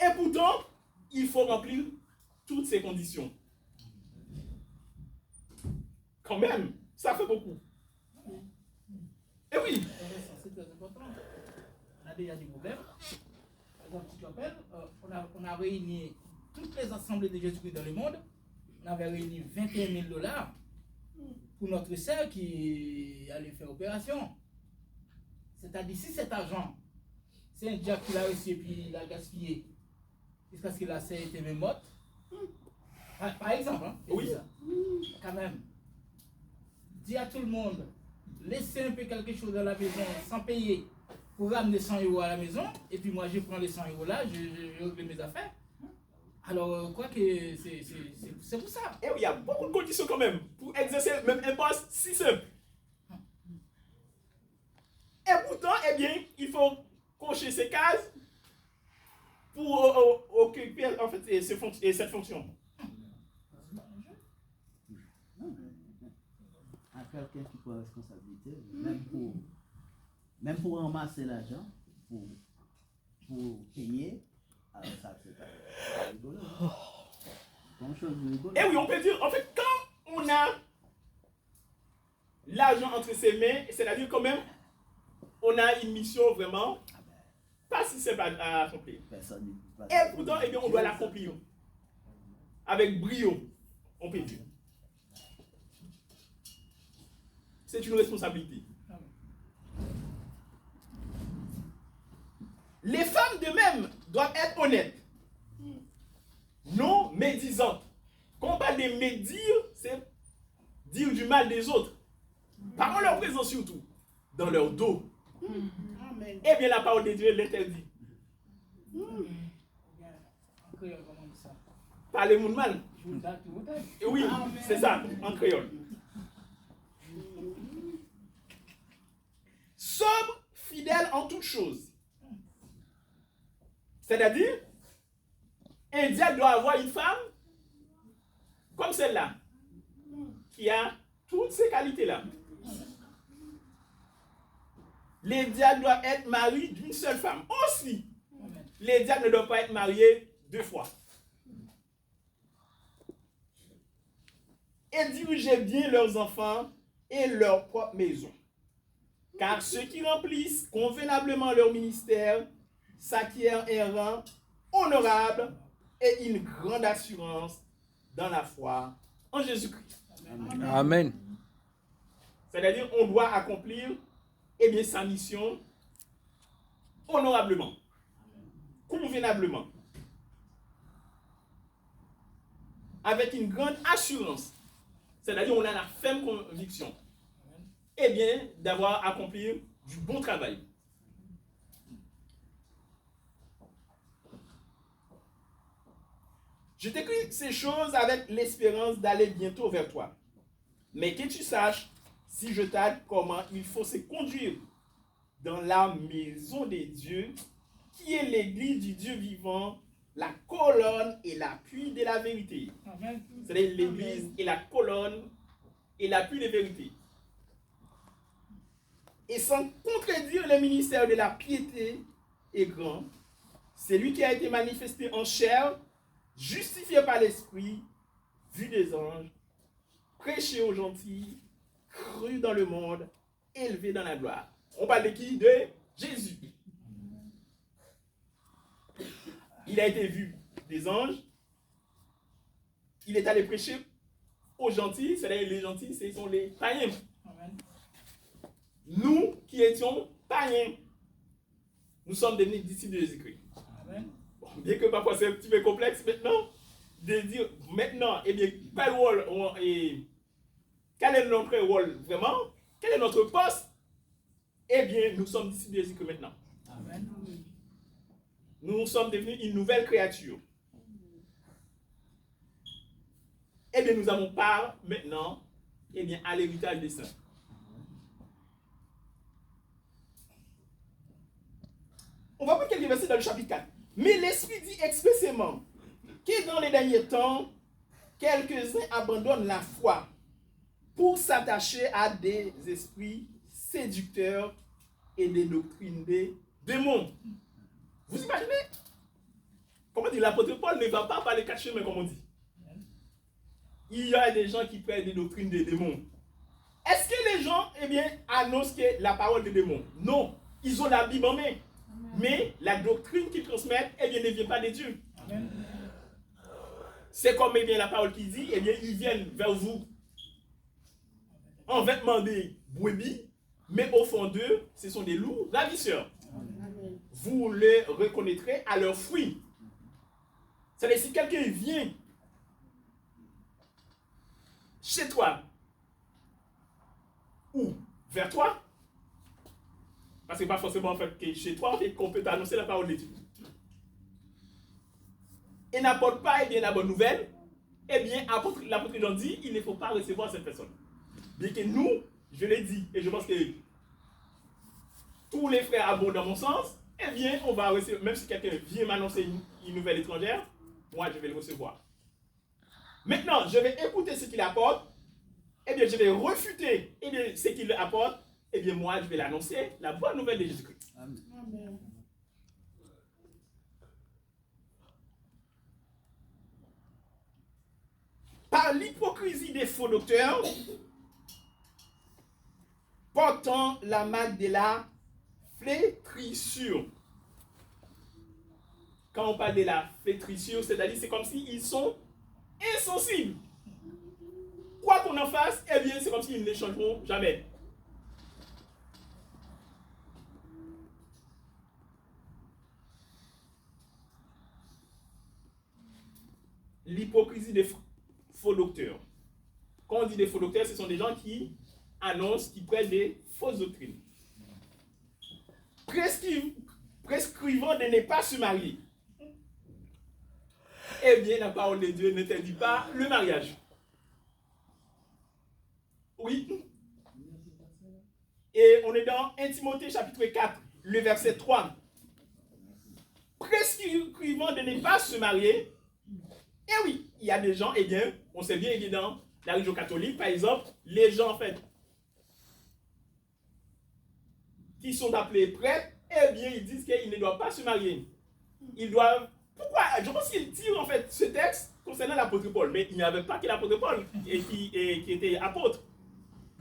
Speaker 1: Et pourtant, il faut remplir toutes ces conditions. Quand même, ça fait beaucoup. Et oui.
Speaker 4: C'est très important. On a déjà des problèmes. Par exemple, tu te rappelles, on a réuni toutes les assemblées de Jésus-Christ dans le monde. On avait réuni 21 000 $ pour notre sœur qui allait faire opération. C'est-à-dire, si cet argent, c'est un diacre qui l'a reçu et puis il l'a gaspillé, jusqu'à ce que la sœur était même morte. Par exemple, hein,
Speaker 1: oui.
Speaker 4: ça. Quand même. dit à tout le monde, laissez un peu quelque chose dans la maison sans payer pour ramener 100 € à la maison, et puis moi je prends les 100 € là, je règle mes affaires. Alors, quoi que c'est pour ça.
Speaker 1: Et il y a beaucoup de conditions quand même pour exercer même un poste si simple. Et pourtant, eh bien, il faut cocher ces cases pour occuper en fait cette fonction.
Speaker 6: À quelqu'un qui prend responsabilité, même pour ramasser l'argent, pour payer, alors ça c'est pas rigolo. Bon chose de rigolo.
Speaker 1: Et oui, on peut dire, en fait, quand on a l'argent entre ses mains, c'est-à-dire quand même, on a une mission vraiment pas si simple à accomplir. Et pourtant, eh bien, on doit l'accomplir avec brio, on peut dire. C'est une responsabilité. Les femmes de même doivent être honnêtes, non médisantes. Quand on parle de médire, c'est dire du mal des autres. Pas en leur présence surtout, dans leur dos.
Speaker 7: Amen.
Speaker 1: Eh bien, la parole de Dieu l'interdit. Parlez mon mal. Oui, c'est ça, en créole. Sobre, fidèle en toutes choses. C'est-à-dire, un diable doit avoir une femme comme celle-là, qui a toutes ces qualités-là. Les diacres doivent être mariés d'une seule femme. Aussi, les diacres ne doivent pas être mariés 2 fois. Et diriger bien leurs enfants et leur propre maison. Car ceux qui remplissent convenablement leur ministère s'acquièrent un rang honorable et une grande assurance dans la foi en Jésus-Christ.
Speaker 2: Amen.
Speaker 1: C'est-à-dire, on doit accomplir sa mission honorablement, convenablement, avec une grande assurance. C'est-à-dire, on a la ferme conviction d'avoir accompli du bon travail. Je t'écris ces choses avec l'espérance d'aller bientôt vers toi. Mais que tu saches, si je t'aide, comment il faut se conduire dans la maison de Dieu, qui est l'église du Dieu vivant, la colonne et l'appui de la vérité. C'est-à-dire l'église est la colonne et l'appui de la vérité. Et sans contredire le ministère de la piété est grand, c'est lui qui a été manifesté en chair, justifié par l'esprit, vu des anges, prêché aux gentils, cru dans le monde, élevé dans la gloire. On parle de qui? De Jésus. Il a été vu des anges. Il est allé prêcher aux gentils. C'est-à-dire les gentils, ce sont les païens. Nous qui étions païens, nous sommes devenus disciples de Jésus-Christ. Bon, bien que parfois c'est un petit peu complexe maintenant, de dire maintenant, quel est notre rôle vraiment? Quel est notre poste? Nous sommes disciples de Jésus-Christ maintenant.
Speaker 4: Amen.
Speaker 1: Nous sommes devenus une nouvelle créature. Nous avons part maintenant à l'héritage des saints. On va prendre quelques versets dans le chapitre 4. Mais l'Esprit dit expressément que dans les derniers temps, quelques-uns abandonnent la foi pour s'attacher à des esprits séducteurs et des doctrines des démons. Vous imaginez? Comment dire, l'apôtre Paul ne va pas parler 4 chemins, comme on dit. Il y a des gens qui prennent des doctrines des démons. Est-ce que les gens, annoncent que la parole des démons? Non. Ils ont la Bible en main. Mais la doctrine qu'ils transmettent, ne vient pas de Dieu.
Speaker 4: Amen.
Speaker 1: C'est comme la parole qui dit, ils viennent vers vous en vêtements de brebis, mais au fond d'eux, ce sont des loups ravisseurs.
Speaker 7: Amen.
Speaker 1: Vous les reconnaîtrez à leurs fruits. C'est-à-dire, si quelqu'un vient chez toi Où? Vers toi. Parce que pas forcément en fait que chez toi qu'on peut t'annoncer la parole de Dieu. Et n'apporte pas la bonne nouvelle, l'apôtre Jean dit, il ne faut pas recevoir cette personne. Bien que nous, je l'ai dit, et je pense que tous les frères abondent dans mon sens, on va recevoir, même si quelqu'un vient m'annoncer une nouvelle étrangère, moi je vais le recevoir. Maintenant, je vais écouter ce qu'il apporte, je vais refuter ce qu'il apporte, moi je vais l'annoncer, la bonne nouvelle de Jésus-Christ.
Speaker 7: Amen.
Speaker 1: Par l'hypocrisie des faux docteurs, portant la marque de la flétrissure. Quand on parle de la flétrissure, c'est-à-dire c'est comme s'ils sont insensibles. Quoi qu'on en fasse, c'est comme s'ils ne changeront jamais. L'hypocrisie des faux docteurs. Quand on dit des faux docteurs, ce sont des gens qui annoncent, qui prennent des fausses doctrines. Prescrivant de ne pas se marier. La parole de Dieu n'interdit pas le mariage. Oui. Et on est dans 1 Timothée chapitre 4, le verset 3. Prescrivant de ne pas se marier. Et oui, il y a des gens, on sait bien que dans la religion catholique, par exemple, les gens, en fait, qui sont appelés prêtres, ils disent qu'ils ne doivent pas se marier. Ils doivent... Pourquoi? Je pense qu'ils tirent, en fait, ce texte concernant l'apôtre Paul. Mais il n'y avait pas que l'apôtre Paul qui était apôtre.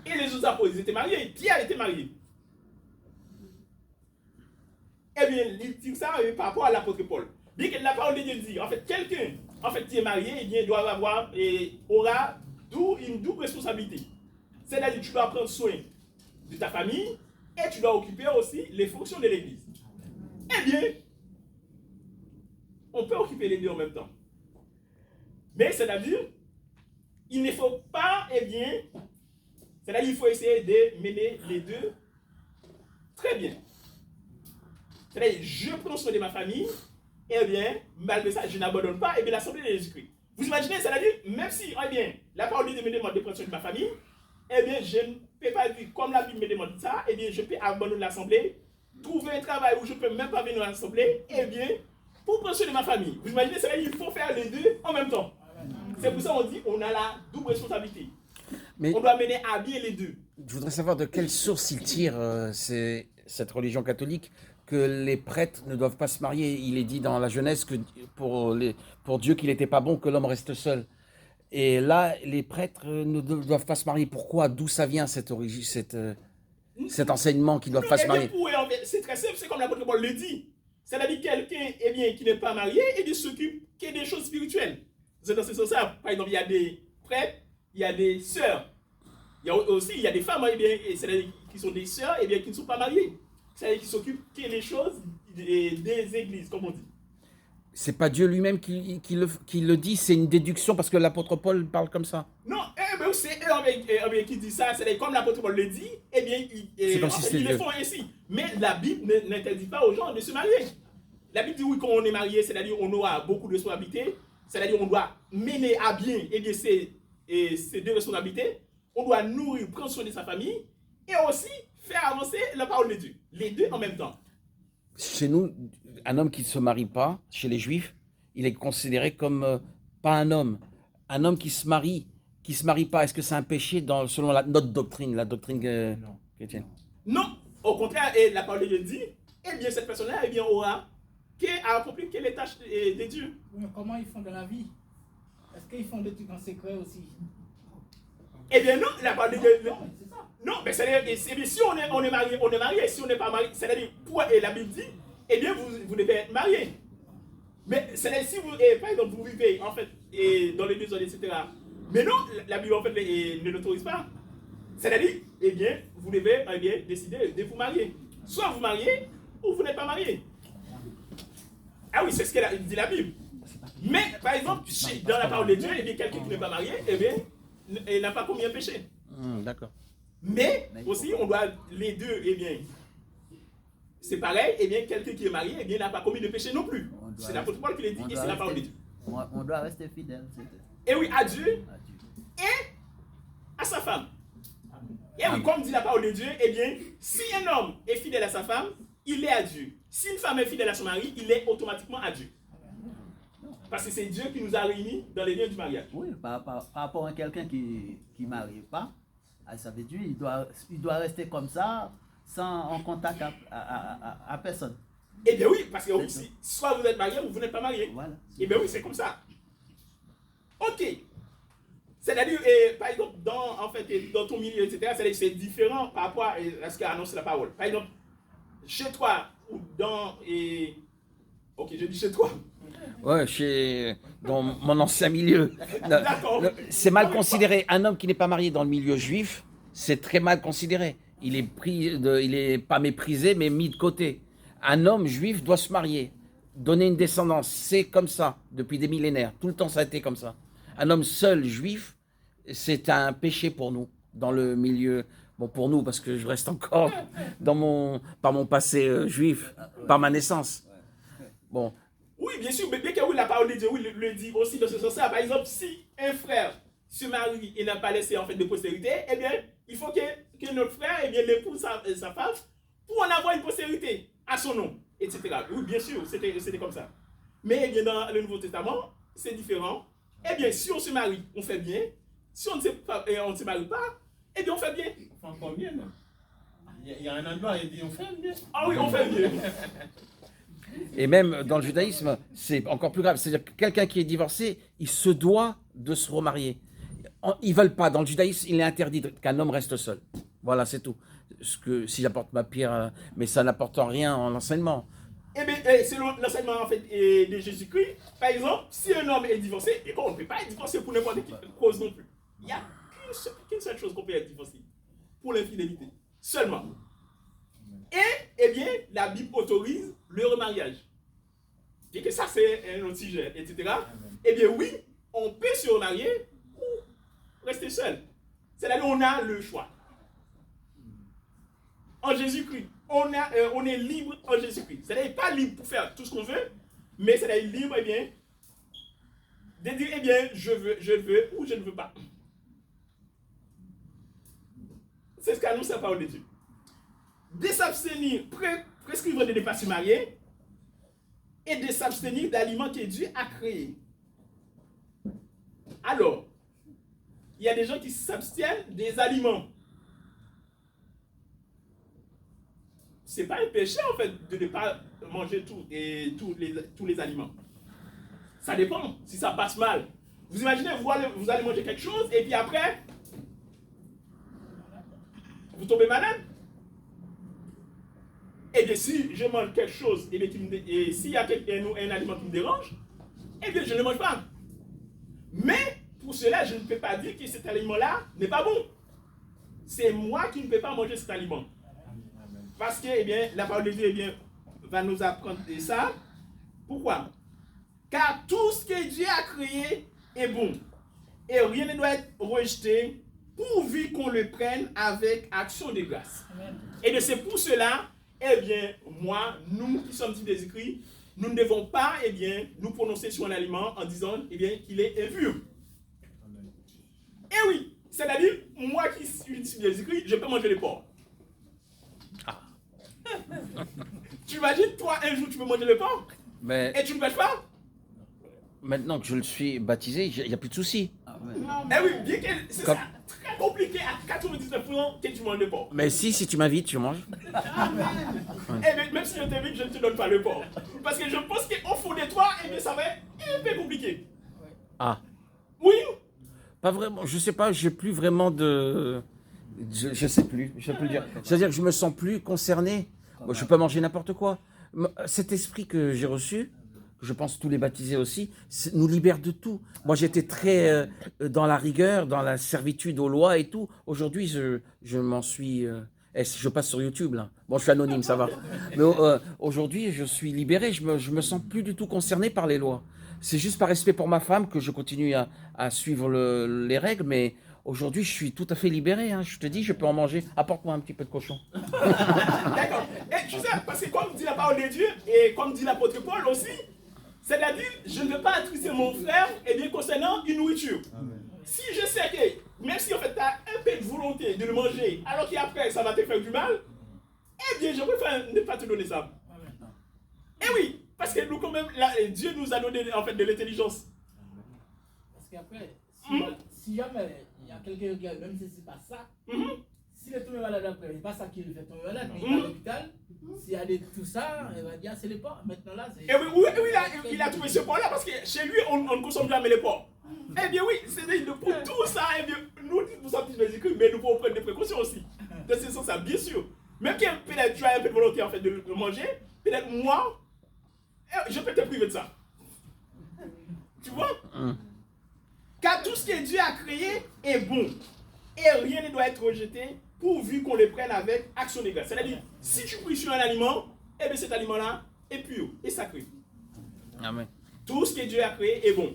Speaker 1: Et les autres apôtres, ils étaient mariés. Pierre était marié. Ils tirent ça par rapport à l'apôtre Paul. Bien que la parole de Dieu dit, en fait, quelqu'un qui est marié, doit avoir aura une double responsabilité. C'est-à-dire que tu dois prendre soin de ta famille et tu dois occuper aussi les fonctions de l'église. On peut occuper les deux en même temps. Mais c'est-à-dire, il ne faut pas, c'est-à-dire il faut essayer de mener les deux très bien. C'est-à-dire, je prends soin de ma famille, malgré ça, je n'abandonne pas l'assemblée de Jésus-Christ. Vous imaginez, c'est-à-dire, même si, la parole de Dieu me demande de prendre soin de ma famille, je ne peux pas dire, comme la Bible me demande ça, je peux abandonner l'assemblée, trouver un travail où je ne peux même pas venir à l'assemblée, pour prendre soin de ma famille. Vous imaginez, c'est-à-dire, il faut faire les deux en même temps. C'est pour ça qu'on dit, on a la double responsabilité. Mais on doit mener à bien les deux.
Speaker 2: Je voudrais savoir de quelle source il tire cette religion catholique que les prêtres ne doivent pas se marier. Il est dit dans la Genèse que pour Dieu qu'il n'était pas bon que l'homme reste seul. Et là, les prêtres ne doivent pas se marier. Pourquoi? D'où ça vient cet enseignement qu'ils ne doivent pas se marier?
Speaker 1: C'est très simple, c'est comme l'apôtre Paul le dit. C'est-à-dire quelqu'un qui n'est pas marié et qui s'occupe des choses spirituelles. C'est dans ce sens-là. Par exemple, il y a des prêtres, il y a des sœurs. Il y a des femmes qui sont des sœurs qui ne sont pas mariées. C'est-à-dire qui s'occupent des choses des églises, comme on dit.
Speaker 2: C'est pas Dieu lui-même qui le dit, c'est une déduction parce que l'apôtre Paul parle comme ça.
Speaker 1: Non, c'est eux qui disent ça. C'est comme l'apôtre Paul le dit, ils le font ainsi. Mais la Bible n'interdit pas aux gens de se marier. La Bible dit oui, quand on est marié, c'est-à-dire on aura beaucoup de responsabilités, c'est-à-dire on doit mener à bien ces deux responsabilités. On doit nourrir, prendre soin de sa famille et aussi faire avancer la parole de Dieu. Les deux en même temps.
Speaker 2: Chez nous, un homme qui ne se marie pas, chez les Juifs, il est considéré comme pas un homme. Un homme qui se marie pas, est-ce que c'est un péché selon notre doctrine, la doctrine chrétienne?
Speaker 1: Non, au contraire, la parole de Dieu dit, cette personne-là, aura accompli les tâches de Dieu.
Speaker 4: Mais comment ils font dans la vie? Est-ce qu'ils font des trucs en secret aussi?
Speaker 1: Non, la parole de Dieu. Non, mais c'est-à-dire, si on est marié, on est marié. Si on n'est pas marié, c'est-à-dire, la Bible dit, vous devez être marié. Mais c'est-à-dire, si vous, par exemple, vous vivez, en fait, dans les maisons, etc. Mais non, la Bible, en fait, ne l'autorise pas. C'est-à-dire, vous devez décider de vous marier. Soit vous mariez, ou vous n'êtes pas marié. Ah oui, c'est ce que dit la Bible. Mais, par exemple, dans la parole de Dieu, quelqu'un qui n'est pas marié, il n'a pas commis un péché.
Speaker 2: D'accord.
Speaker 1: Mais
Speaker 6: Mais
Speaker 1: aussi, on doit les deux, eh bien, c'est pareil, eh bien, quelqu'un qui est marié, eh bien, n'a pas commis de péché non plus.
Speaker 6: On doit
Speaker 1: C'est l'apôtre Paul qui l'a dit,
Speaker 6: on
Speaker 1: et
Speaker 6: doit
Speaker 1: c'est la parole de
Speaker 6: rester-
Speaker 1: Dieu.
Speaker 6: on doit rester fidèle, c'est tout.
Speaker 1: Et oui, à Dieu
Speaker 6: À Dieu.
Speaker 1: et à sa femme.
Speaker 3: Amen.
Speaker 1: Et oui, comme dit la parole de Dieu, eh bien, si un homme est fidèle à sa femme, il est à Dieu. Si une femme est fidèle à son mari, il est automatiquement à Dieu. Parce que c'est Dieu qui nous a réunis dans les liens du mariage.
Speaker 6: Oui, par rapport à quelqu'un qui ne marie pas, ça veut dire il doit rester comme ça, sans en contact à personne.
Speaker 1: Eh bien oui, parce que oui,
Speaker 6: C'est
Speaker 1: soit vous êtes marié ou vous n'êtes pas marié.
Speaker 6: Voilà.
Speaker 1: Eh bien oui, c'est comme ça. Ok. C'est-à-dire, par exemple, dans ton milieu, etc., c'est-à-dire c'est différent par rapport à ce qu'annonce la parole. Par exemple, chez toi, ou dans... Ok, je dis chez toi.
Speaker 2: Ouais, dans mon ancien milieu.
Speaker 1: D'accord.
Speaker 2: C'est mal considéré. Un homme qui n'est pas marié dans le milieu juif, c'est très mal considéré. Il est pas méprisé, mais mis de côté. Un homme juif doit se marier, donner une descendance. C'est comme ça depuis des millénaires. Tout le temps, ça a été comme ça. Un homme seul juif, c'est un péché pour nous dans le milieu. Bon, pour nous, parce que je reste encore par mon passé juif, par ma naissance. Bon,
Speaker 1: Oui, bien sûr, mais bien que oui, la parole de Dieu oui, le dit aussi dans ce sens-là. Par exemple, si un frère se marie et n'a pas laissé en fait de postérité, eh bien, il faut que notre frère eh bien, l'épouse sa femme pour en avoir une postérité à son nom, etc. Oui, bien sûr, c'était comme ça. Mais eh bien, dans le Nouveau Testament, c'est différent. Eh bien, si on se marie, on fait bien. Si on ne se marie pas, eh bien, on fait bien.
Speaker 5: On fait encore mieux, non? Il y a un endroit, il dit on fait mieux.
Speaker 1: Ah oui, on fait bien.
Speaker 2: et même dans le judaïsme, c'est encore plus grave. C'est-à-dire que quelqu'un qui est divorcé, il se doit de se remarier. Ils veulent pas. Dans le judaïsme, il est interdit qu'un homme reste seul. Voilà, c'est tout. Si j'apporte ma pierre, mais ça n'apporte rien en enseignement.
Speaker 1: Eh bien, selon l'enseignement en fait, de Jésus-Christ, par exemple, si un homme est divorcé, et bon, on ne peut pas être divorcé pour n'importe quelle cause non plus. Il n'y a qu'une seule chose qu'on peut être divorcé, pour l'infidélité, seulement. Et, eh bien, la Bible autorise le remariage. Et que ça, c'est un autre sujet, etc. Eh bien, oui, on peut se remarier ou rester seul. C'est-à-dire qu'on a le choix. En Jésus-Christ, on est libre en Jésus-Christ. C'est-à-dire pas libre pour faire tout ce qu'on veut, mais c'est-à-dire libre, eh bien, de dire, eh bien, je veux ou je ne veux pas. C'est ce qu'annonce la parole de Dieu. De s'abstenir, prescrire de ne pas se marier, et de s'abstenir d'aliments que Dieu a créés. Alors, il y a des gens qui s'abstiennent des aliments. C'est pas un péché en fait de ne pas manger tous les aliments. Ça dépend si ça passe mal. Vous imaginez, vous allez manger quelque chose et puis après, vous tombez malade. Et bien si je mange quelque chose et s'il y a un aliment qui me dérange, eh bien je ne le mange pas. Mais pour cela, je ne peux pas dire que cet aliment-là n'est pas bon. C'est moi qui ne peux pas manger cet aliment. Parce que, eh bien, la parole de Dieu, eh bien, va nous apprendre ça. Pourquoi? Car tout ce que Dieu a créé est bon. Et rien ne doit être rejeté pourvu qu'on le prenne avec action de grâce. Amen. Et c'est pour cela, eh bien, nous qui sommes des écrits, nous ne devons pas, eh bien, nous prononcer sur un aliment en disant, eh bien, qu'il est impur. Eh oui, c'est-à-dire, moi qui suis des écrits, je peux manger le porc. Tu imagines, toi, un jour, tu peux manger le porc
Speaker 2: Mais
Speaker 1: et tu ne pêches pas?
Speaker 2: maintenant que je le suis baptisé, il n'y a plus de souci.
Speaker 1: Eh oui, bien que c'est ça, très compliqué à 99% que tu manges le porc.
Speaker 2: Mais si tu m'invites, tu manges.
Speaker 1: Eh bien, même si je t'invite, je ne te donne pas le porc. Parce que je pense qu'au fond de toi, eh bien, ça va être un peu compliqué.
Speaker 2: Ah,
Speaker 1: Oui?
Speaker 2: pas vraiment. Je sais pas, j'ai plus vraiment de. Je sais plus. Je sais plus dire. C'est-à-dire que je me sens plus concerné. Moi, je peux manger n'importe quoi. Cet esprit que j'ai reçu, je pense tous les baptisés aussi, nous libère de tout. Moi, j'étais très dans la rigueur, dans la servitude aux lois et tout. Aujourd'hui, je m'en suis... je passe sur YouTube, là. Bon, je suis anonyme, ça va. Mais aujourd'hui, je suis libéré. Je me sens plus du tout concerné par les lois. C'est juste par respect pour ma femme que je continue à suivre les règles, mais Aujourd'hui, je suis tout à fait libéré. Hein. Je te dis, je peux en manger. Apporte-moi un petit peu de cochon.
Speaker 1: D'accord. Et tu sais, parce que comme dit la parole de Dieu, et comme dit l'apôtre Paul aussi, c'est-à-dire, je ne veux pas attrister mon frère, et bien concernant une nourriture. Si je sais que, même si en fait tu as un peu de volonté de le manger, alors qu'après ça va te faire du mal, eh bien je préfère ne pas te donner ça. Eh oui, parce que nous quand même, là, Dieu nous a donné en fait de l'intelligence.
Speaker 4: Parce qu'après, si jamais il y a quelqu'un qui a, même si c'est pas ça, s'il est tombé malade après, c'est pas ça qui le fait tomber malade, mais il est à l'hôpital, s'il y a tout ça, il va dire c'est les porcs. Maintenant là, c'est.
Speaker 1: Et oui, il a trouvé ce porc-là parce que chez lui, on ne consomme jamais les porcs. Eh bien oui, c'est pour tout ça, eh bien, nous sommes petits Jésus-Christ, mais nous pouvons prendre des précautions aussi. Dans ce sens-là, bien sûr. Même que peut-être tu as un peu de volonté en fait de manger, peut-être moi, je peux te priver de ça. Tu vois? Car tout ce que Dieu a créé est bon. Et rien ne doit être rejeté pourvu qu'on le prenne avec action de grâce. C'est-à-dire, si tu pries sur un aliment, eh bien cet aliment-là est pur et sacré.
Speaker 2: Amen.
Speaker 1: Tout ce que Dieu a créé est bon.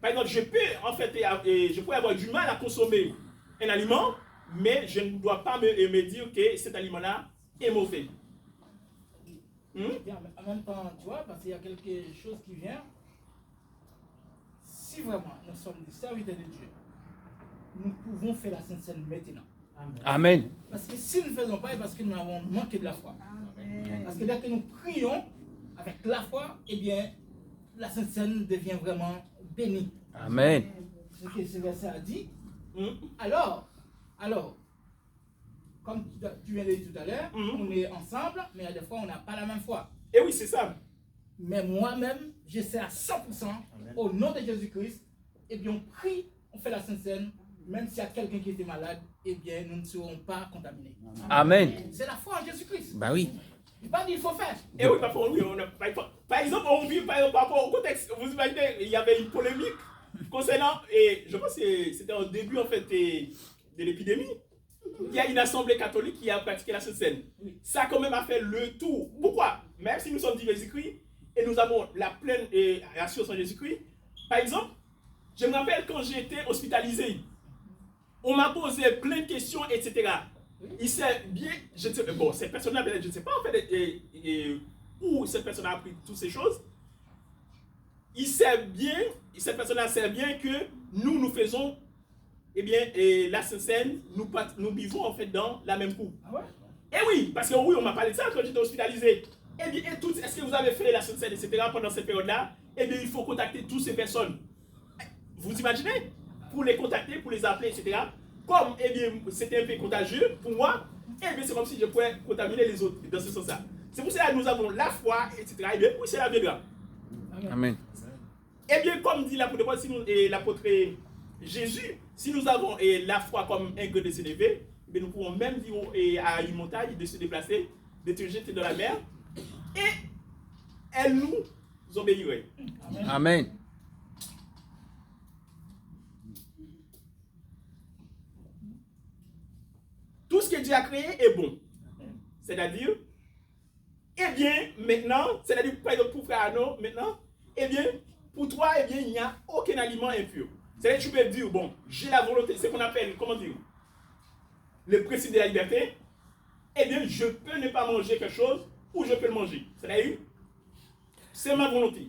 Speaker 1: Par exemple, je pourrais avoir du mal à consommer un aliment, mais je ne dois pas me dire que cet aliment-là est mauvais.
Speaker 4: En même temps, tu vois, parce qu'il y a quelque chose qui vient. Si vraiment nous sommes des serviteurs de Dieu, nous pouvons faire la Sainte Seine maintenant.
Speaker 2: Amen.
Speaker 4: Parce que si nous ne faisons pas, c'est parce que nous avons manqué de la foi. Parce que dès que nous prions avec la foi, eh bien, la Sainte Seine devient vraiment bénie.
Speaker 2: Amen.
Speaker 4: Ce que ce verset a dit. Alors, comme tu viens de dire tout à l'heure, on est ensemble, mais il y a des fois on n'a pas la même foi.
Speaker 1: Et oui, c'est ça.
Speaker 4: Mais moi-même, je sais à 100%, au nom de Jésus-Christ, eh bien on prie, on fait la Sainte Seine, même s'il y a quelqu'un qui était malade, eh bien nous ne serons pas contaminés.
Speaker 2: Amen.
Speaker 4: C'est la foi en Jésus-Christ.
Speaker 2: Bah oui.
Speaker 4: Il pas dit il faut faire.
Speaker 1: Et oui, parfois, oui, par exemple, on vit par rapport au contexte. Vous imaginez, il y avait une polémique concernant, et je pense que c'était au début en fait de l'épidémie. Il y a une assemblée catholique qui a pratiqué la Sainte Seine. Ça quand même a fait le tour. Pourquoi? Même si nous sommes dit Jésus-Christ et nous avons la pleine assurance en Jésus-Christ. Par exemple, je me rappelle quand j'ai été hospitalisé, on m'a posé plein de questions, etc. Il sait bien, bon, cette personne-là, je ne sais pas en fait où cette personne a appris toutes ces choses. Il sait bien, cette personne-là sait bien que nous faisons, eh bien, la Sainte Seine, nous vivons en fait dans la même cour.
Speaker 4: Ah ouais?
Speaker 1: Et oui, parce que oui, on m'a parlé de ça quand j'étais hospitalisé. Eh bien, est-ce que vous avez fait la Sainte Seine, etc. pendant cette période-là? Eh bien, il faut contacter toutes ces personnes. Vous imaginez? Pour les contacter, pour les appeler, etc. Comme, eh bien, c'était un peu contagieux pour moi, eh bien, c'est comme si je pouvais contaminer les autres dans ce sens-là. C'est pour cela que nous avons la foi, etc. Eh bien, oui, c'est la viendra.
Speaker 2: Amen.
Speaker 1: Eh bien, comme dit l'apôtre Paul, l'apôtre Jésus, si nous avons la foi comme un gré de s'élever, eh nous pouvons même dire à une montagne de se déplacer, de te jeter dans la mer, et elle nous obéirait.
Speaker 2: Amen.
Speaker 1: Tout ce que Dieu a créé est bon. C'est-à-dire, eh bien, maintenant, c'est-à-dire, par exemple, pour frère Arnaud, maintenant, eh bien, pour toi, eh bien, il n'y a aucun aliment impur. C'est-à-dire, tu peux dire, bon, j'ai la volonté, c'est ce qu'on appelle, comment dire, le principe de la liberté. Eh bien, je peux ne pas manger quelque chose ou je peux le manger. C'est-à-dire, c'est ma volonté.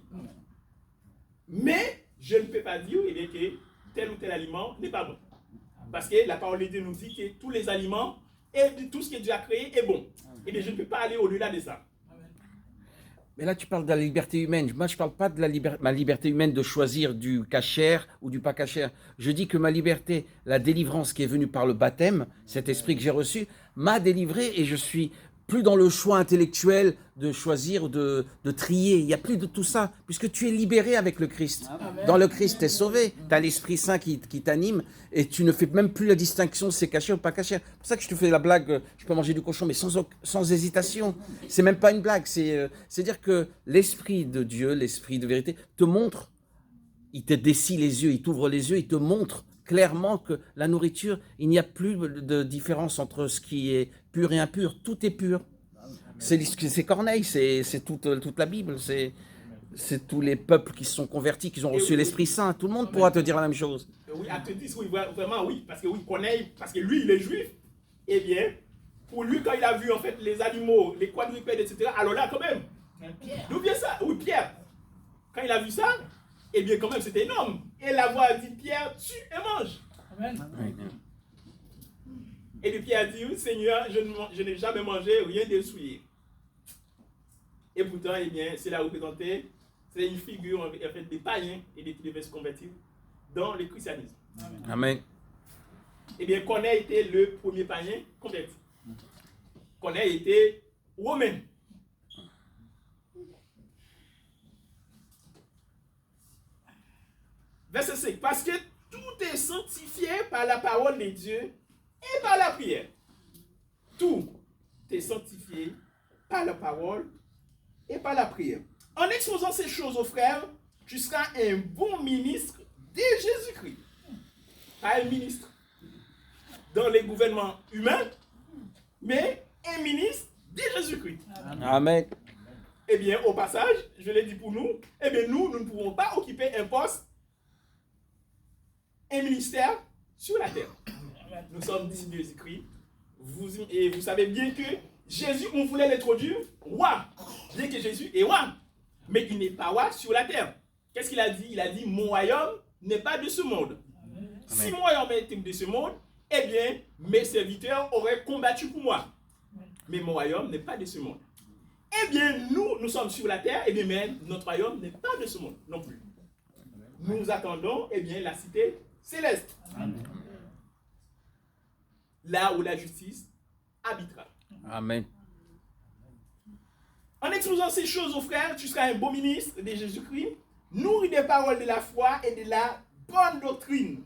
Speaker 1: Mais, je ne peux pas dire, eh bien, que tel ou tel aliment n'est pas bon. Parce que la parole de Dieu nous dit que tous les aliments et tout ce que Dieu a créé est bon. Et bien, je ne peux pas aller au-delà de ça.
Speaker 2: Mais là, tu parles de la liberté humaine. Moi, je ne parle pas de ma liberté humaine de choisir du cachère ou du pas cachère. Je dis que ma liberté, la délivrance qui est venue par le baptême, cet esprit que j'ai reçu, m'a délivré et je suis plus dans le choix intellectuel de choisir, de trier. Il n'y a plus de tout ça, puisque tu es libéré avec le Christ. Dans le Christ, tu es sauvé. Tu as l'Esprit Saint qui t'anime et tu ne fais même plus la distinction c'est caché ou pas caché. C'est pour ça que je te fais la blague, je peux manger du cochon, mais sans hésitation. C'est même pas une blague. C'est-à-dire que l'Esprit de Dieu, l'Esprit de vérité, te montre, il te dessille les yeux, il t'ouvre les yeux, il te montre clairement que la nourriture, il n'y a plus de différence entre ce qui est pur et impur. Tout est pur. C'est Corneille, c'est toute la Bible, c'est tous les peuples qui se sont convertis, qui ont reçu l'Esprit Saint. Tout le monde pourra te dire la même chose.
Speaker 1: Oui, acte 10, oui, vraiment, oui. Parce que oui, parce que lui, il est juif. Eh bien, pour lui, quand il a vu en fait les animaux, les quadrupèdes, etc., alors là, quand même, d'où vient ça? Oui, Pierre. Quand il a vu ça, eh bien, quand même, c'était énorme. Et la voix a dit, Pierre, tue et mange.
Speaker 4: Amen.
Speaker 1: Et puis Pierre a dit, oui, Seigneur, je n'ai jamais mangé rien de souillé. Et pourtant, eh bien, c'est la représentée, c'est une figure en fait des païens et des qui devaient se convertir dans le christianisme.
Speaker 2: Amen.
Speaker 1: Eh bien, Corneille était le premier païen converti. Corneille était romain. Verset 5. Parce que tout est sanctifié par la parole de Dieu et par la prière. Tout est sanctifié par la parole et par la prière. En exposant ces choses aux frères, tu seras un bon ministre de Jésus-Christ. Pas un ministre dans les gouvernements humains, mais un ministre de Jésus-Christ.
Speaker 2: Amen.
Speaker 1: Eh bien, au passage, je l'ai dit pour nous, eh bien, nous ne pouvons pas occuper un poste, un ministère sur la terre. Nous sommes disciples de Jésus-Christ. Et vous savez bien que Jésus, on voulait l'introduire roi. Bien que Jésus est roi. Mais il n'est pas roi sur la terre. Qu'est-ce qu'il a dit? Il a dit, mon royaume n'est pas de ce monde. Amen. Si mon royaume était de ce monde, eh bien, mes serviteurs auraient combattu pour moi. Mais mon royaume n'est pas de ce monde. Eh bien, nous sommes sur la terre, eh bien, mais notre royaume n'est pas de ce monde non plus. Nous attendons, eh bien, la cité céleste. Amen. Là où la justice habitera.
Speaker 2: Amen.
Speaker 1: En exposant ces choses aux frères, tu seras un beau ministre de Jésus-Christ, nourri des paroles de la foi et de la bonne doctrine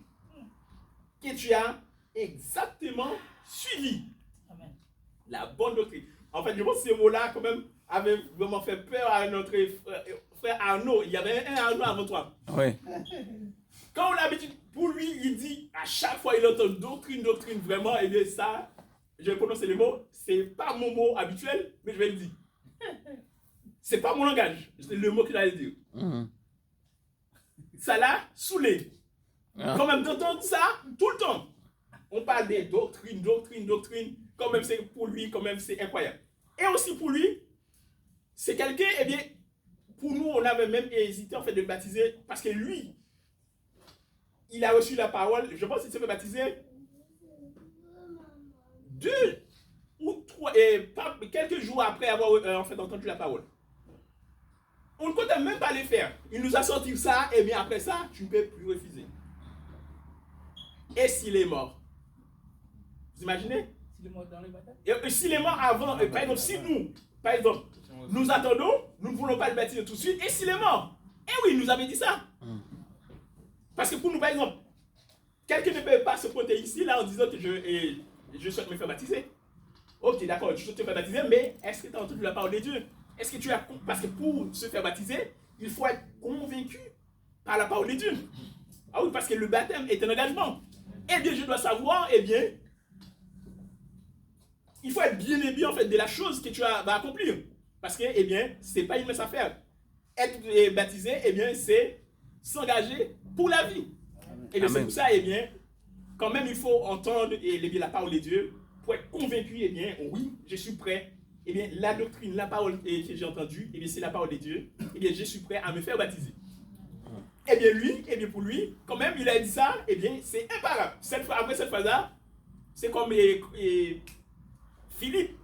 Speaker 1: que tu as exactement suivi. Amen. La bonne doctrine. En fait, je pense que ces mots-là, quand même, avaient vraiment fait peur à notre frère Arnaud. Il y avait un Arnaud avant toi.
Speaker 2: Oui.
Speaker 1: Quand on a l'habitude, pour lui, il dit, à chaque fois, il entend doctrine, vraiment, et bien ça, je vais prononcer les mots, c'est pas mon mot habituel, mais je vais le dire. C'est pas mon langage, c'est le mot qu'il allait dire. Ça l'a saoulé. Quand même d'entendre ça tout le temps. On parle des doctrines, quand même c'est pour lui, quand même c'est incroyable. Et aussi pour lui, c'est quelqu'un, eh bien, pour nous, on avait même hésité en fait de le baptiser, parce que lui, il a reçu la parole, je pense qu'il s'est fait baptiser 2 ou 3, quelques jours après avoir en fait entendu la parole. On ne comptait même pas les faire. Il nous a sorti ça, et bien après ça, tu ne peux plus refuser. Et s'il est mort? Vous imaginez?
Speaker 4: S'il est mort dans le baptême?
Speaker 1: Et s'il est mort avant, par exemple, si nous, par exemple, nous attendons, nous ne voulons pas le baptiser tout de suite, et s'il est mort? Eh oui, il nous avait dit ça. Parce que pour nous, par exemple, quelqu'un ne peut pas se pointer ici, là, en disant que je souhaite me faire baptiser. Ok, d'accord, tu souhaites te faire baptiser, mais est-ce que tu as entendu la parole de Dieu? Est-ce que tu as... Parce que pour se faire baptiser, il faut être convaincu par la parole de Dieu. Ah oui, parce que le baptême est un engagement. Eh bien, je dois savoir, eh bien, il faut être bien aimé, en fait, de la chose que tu vas accomplir. Parce que, eh bien, c'est pas une mince affaire. Être baptisé, eh bien, c'est s'engager pour la vie. Et bien, c'est pour ça, eh bien, quand même, il faut entendre la parole de Dieu pour être convaincu, eh bien, oui, je suis prêt. Eh bien, la doctrine, la parole que j'ai entendue, eh bien, c'est la parole de Dieu. Eh bien, je suis prêt à me faire baptiser. Eh bien, lui, eh bien, pour lui, quand même, il a dit ça, eh bien, c'est imparable. Après cette phrase-là, c'est comme Philippe,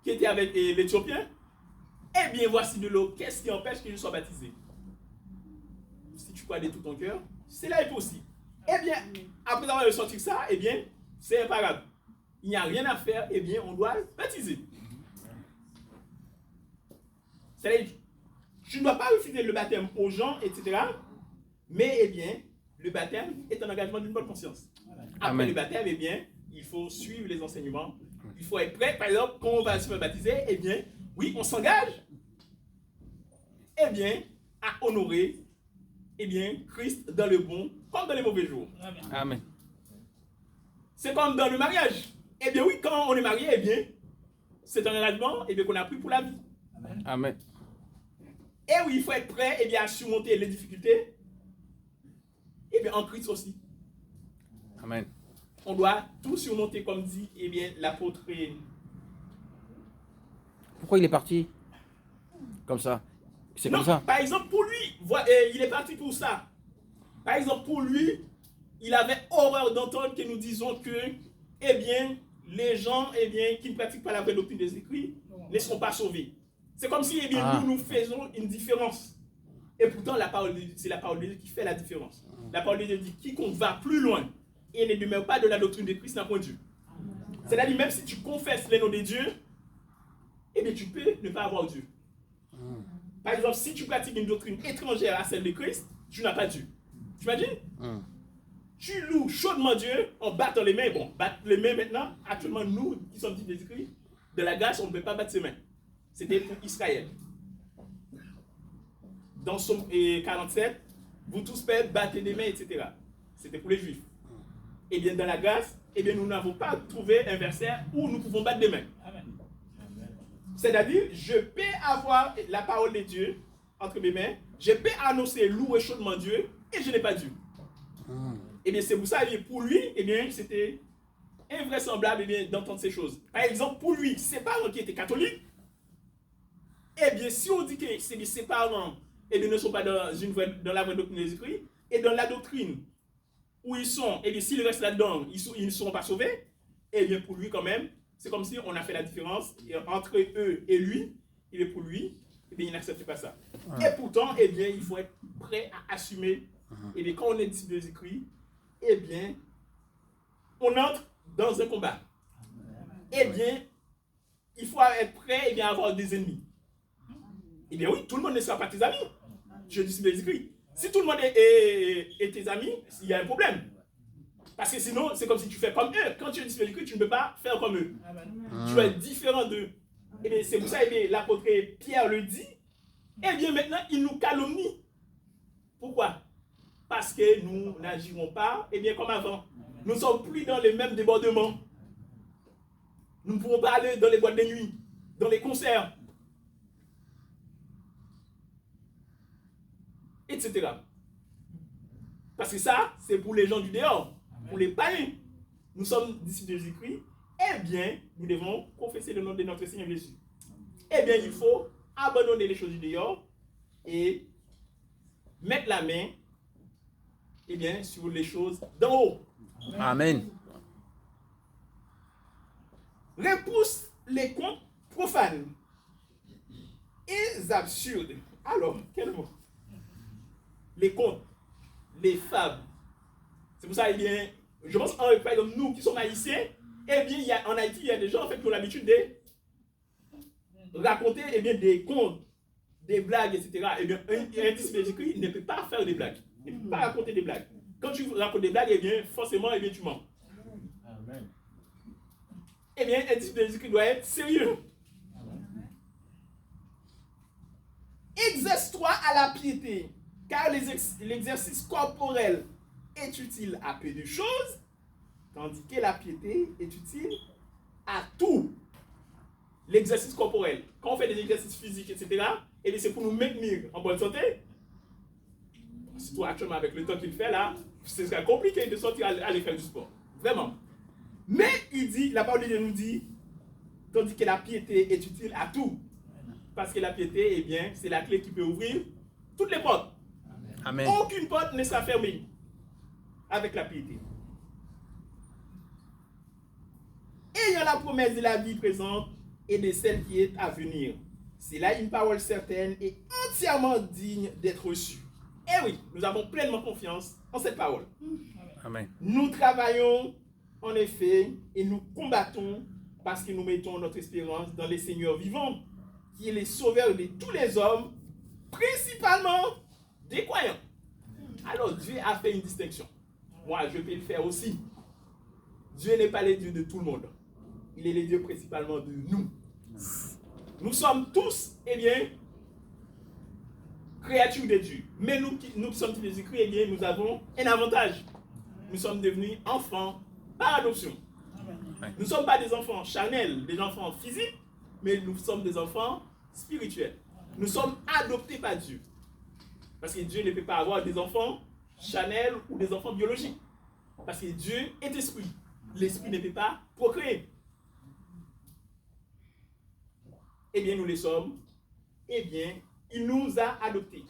Speaker 1: qui était avec l'Éthiopien. Eh bien, voici de l'eau. Qu'est-ce qui empêche que je sois baptisé? Si tu crois de tout ton cœur, cela est possible. Eh bien, après avoir ressenti ça, eh bien, c'est imparable. Il n'y a rien à faire, eh bien, on doit le baptiser. C'est-à-dire, tu ne dois pas refuser le baptême aux gens, etc. Mais, eh bien, le baptême est un engagement d'une bonne conscience. Après le baptême, eh bien, il faut suivre les enseignements. Il faut être prêt. Par exemple, quand on va se faire baptiser, eh bien, oui, on s'engage, eh bien, à honorer, eh bien, Christ dans le bon comme dans les mauvais jours.
Speaker 2: Amen.
Speaker 1: C'est comme dans le mariage. Eh bien, oui, quand on est marié, eh bien, c'est un engagement, eh bien, qu'on a pris pour la vie.
Speaker 2: Amen.
Speaker 1: Et oui, il faut être prêt, eh bien, à surmonter les difficultés, eh bien, en Christ aussi.
Speaker 2: Amen.
Speaker 1: On doit tout surmonter, comme dit l'apôtre.
Speaker 2: Pourquoi il est parti comme ça? C'est
Speaker 1: Non,
Speaker 2: comme ça.
Speaker 1: par exemple, pour lui, il est parti pour ça. Par exemple, pour lui, il avait horreur d'entendre que nous disons que, les gens, qui ne pratiquent pas la vraie doctrine des Écritures ne seront pas sauvés. C'est comme si, nous faisons une différence. Et pourtant, c'est la parole de Dieu qui fait la différence. La parole de Dieu dit, quiconque va plus loin et ne demeure pas de la doctrine de Christ n'a point Dieu. C'est-à-dire, même si tu confesses les noms de Dieu, tu peux ne pas avoir Dieu. Par exemple, si tu pratiques une doctrine étrangère à celle de Christ, tu n'as pas Dieu. Tu imagines? Tu loues chaudement Dieu en battant les mains. Bon, battre les mains maintenant, actuellement, nous qui sommes des Écritures, de la grâce, on ne peut pas battre ses mains. C'était pour Israël. Dans Somme 47, vous tous pères, battez des mains, etc. C'était pour les Juifs. Dans la grâce, nous n'avons pas trouvé un verset où nous pouvons battre des mains. C'est-à-dire, je peux avoir la parole de Dieu entre mes mains, je peux annoncer, louer chaudement Dieu, et je n'ai pas Dieu. C'est pour ça, pour lui, c'était invraisemblable d'entendre ces choses. Par exemple, pour lui, ses parents qui étaient catholiques, si on dit que ses parents ne sont pas dans la vraie doctrine des Écritures, et dans la doctrine où ils sont, s'ils restent là-dedans, ils ne seront pas sauvés, pour lui quand même, c'est comme si on a fait la différence entre eux et lui, pour lui, il n'accepte pas ça. Et pourtant, il faut être prêt à assumer, quand on est disciple des Écritures, on entre dans un combat. Il faut être prêt à avoir des ennemis. Oui, tout le monde ne sera pas tes amis. Je dis des Écritures. Si tout le monde est tes amis, il y a un problème. Parce que sinon, c'est comme si tu fais comme eux. Quand tu es disciple des Écritures, tu ne peux pas faire comme eux. Tu dois être différent d'eux. C'est pour ça que l'apôtre Pierre le dit. Maintenant, il nous calomnie. Pourquoi? Parce que nous n'agirons pas comme avant. Nous ne sommes plus dans les mêmes débordements. Nous ne pouvons pas aller dans les boîtes de nuit, dans les concerts, etc. Parce que ça, c'est pour les gens du dehors, pour les païens. Nous sommes disciples des Écritures, nous devons confesser le nom de notre Seigneur Jésus. Il faut abandonner les choses du dehors et mettre la main sur les choses d'en haut.
Speaker 2: Amen.
Speaker 1: Repousse les contes profanes et absurdes. Alors, quel mot? Les contes, les fables. C'est pour ça, je pense, par exemple, nous qui sommes haïtiens, en Haïti, il y a des gens qui ont l'habitude de raconter des contes, des blagues, etc. Un disciple des Écritures ne peut pas faire des blagues. Il ne peut pas raconter des blagues. Quand tu racontes des blagues, forcément, tu mens.
Speaker 3: Amen.
Speaker 1: Un disciple des Écritures doit être sérieux. Exerce-toi à la piété, car l'exercice corporel est utile à peu de choses, tandis que la piété est utile à tout. L'exercice corporel, quand on fait des exercices physiques, etc., c'est pour nous maintenir en bonne santé. Surtout actuellement avec le temps qu'il fait là, ce serait compliqué de sortir aller faire du sport. Vraiment. Mais la parole de Dieu nous dit, tandis que la piété est utile à tout. Parce que la piété, c'est la clé qui peut ouvrir toutes les portes.
Speaker 2: Amen.
Speaker 1: Aucune porte ne sera fermée avec la piété. Ayant la promesse de la vie présente et de celle qui est à venir. C'est là une parole certaine et entièrement digne d'être reçue. Et oui, nous avons pleinement confiance en cette parole.
Speaker 2: Amen.
Speaker 1: Nous travaillons en effet et nous combattons parce que nous mettons notre espérance dans les Seigneurs vivants, qui est le sauveur de tous les hommes, principalement des croyants. Alors Dieu a fait une distinction. Moi, je peux le faire aussi. Dieu n'est pas le Dieu de tout le monde. Il est le Dieu principalement de nous. Nous sommes tous, créatures de Dieu. Mais nous qui sommes des Écritures, nous avons un avantage. Nous sommes devenus enfants par adoption. Nous ne sommes pas des enfants charnels, des enfants physiques, mais nous sommes des enfants spirituels. Nous sommes adoptés par Dieu. Parce que Dieu ne peut pas avoir des enfants charnels ou des enfants biologiques. Parce que Dieu est esprit. L'esprit ne peut pas procréer. Eh bien, nous les sommes. Eh bien, il nous a adoptés.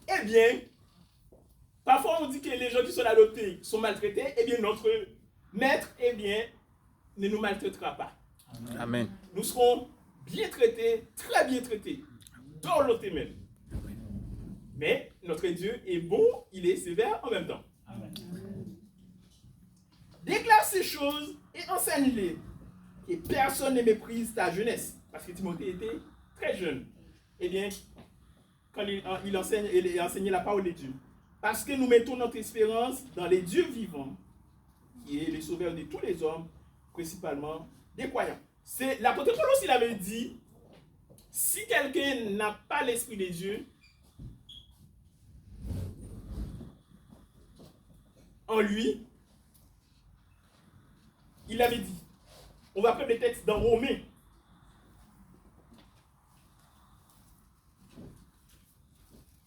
Speaker 1: Eh bien, parfois on dit que les gens qui sont adoptés sont maltraités. Eh bien, notre maître, eh bien, ne nous maltraitera pas.
Speaker 2: Amen.
Speaker 1: Nous serons bien traités, très bien traités, dans l'autre même. Mais notre Dieu est bon, il est sévère en même temps.
Speaker 4: Amen.
Speaker 1: Déclare ces choses et enseigne-les. Et personne ne méprise ta jeunesse. Parce que Timothée était très jeune. Eh bien, quand il enseigne, il enseignait la parole de Dieu. Parce que nous mettons notre espérance dans les dieux vivants, qui est le sauveur de tous les hommes, principalement des croyants. C'est l'apôtre Paul aussi l'avait dit, si quelqu'un n'a pas l'esprit de Dieu en lui, il avait dit. On va prendre des textes dans Romains.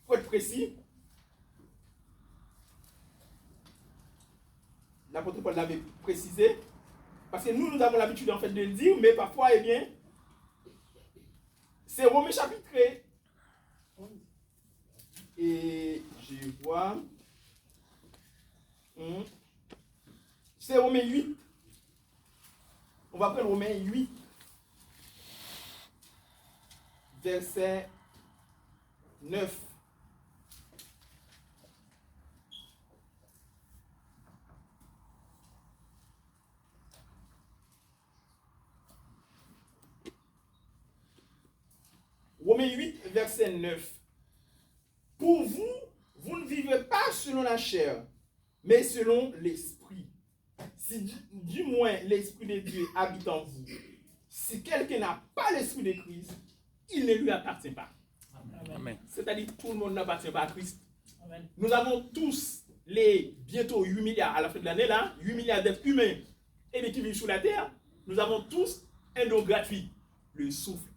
Speaker 1: Il faut être précis. L'apôtre Paul l'avait précisé. Parce que nous avons l'habitude en fait de le dire, mais parfois, eh bien, c'est Romains chapitre. Et je vois. C'est Romains 8. On va prendre Romains 8, verset 9. Romains 8, verset 9. Pour vous, vous ne vivez pas selon la chair, mais selon l'esprit. Si du moins l'esprit de Dieu habite en vous. Si quelqu'un n'a pas l'esprit de Christ, il ne lui appartient pas.
Speaker 2: Amen.
Speaker 1: C'est-à-dire que tout le monde n'appartient pas à Christ.
Speaker 4: Amen.
Speaker 1: Nous avons tous les bientôt 8 milliards à la fin de l'année, là, 8 milliards d'êtres humains et qui vivent sur la terre. Nous avons tous un don gratuit, le souffle.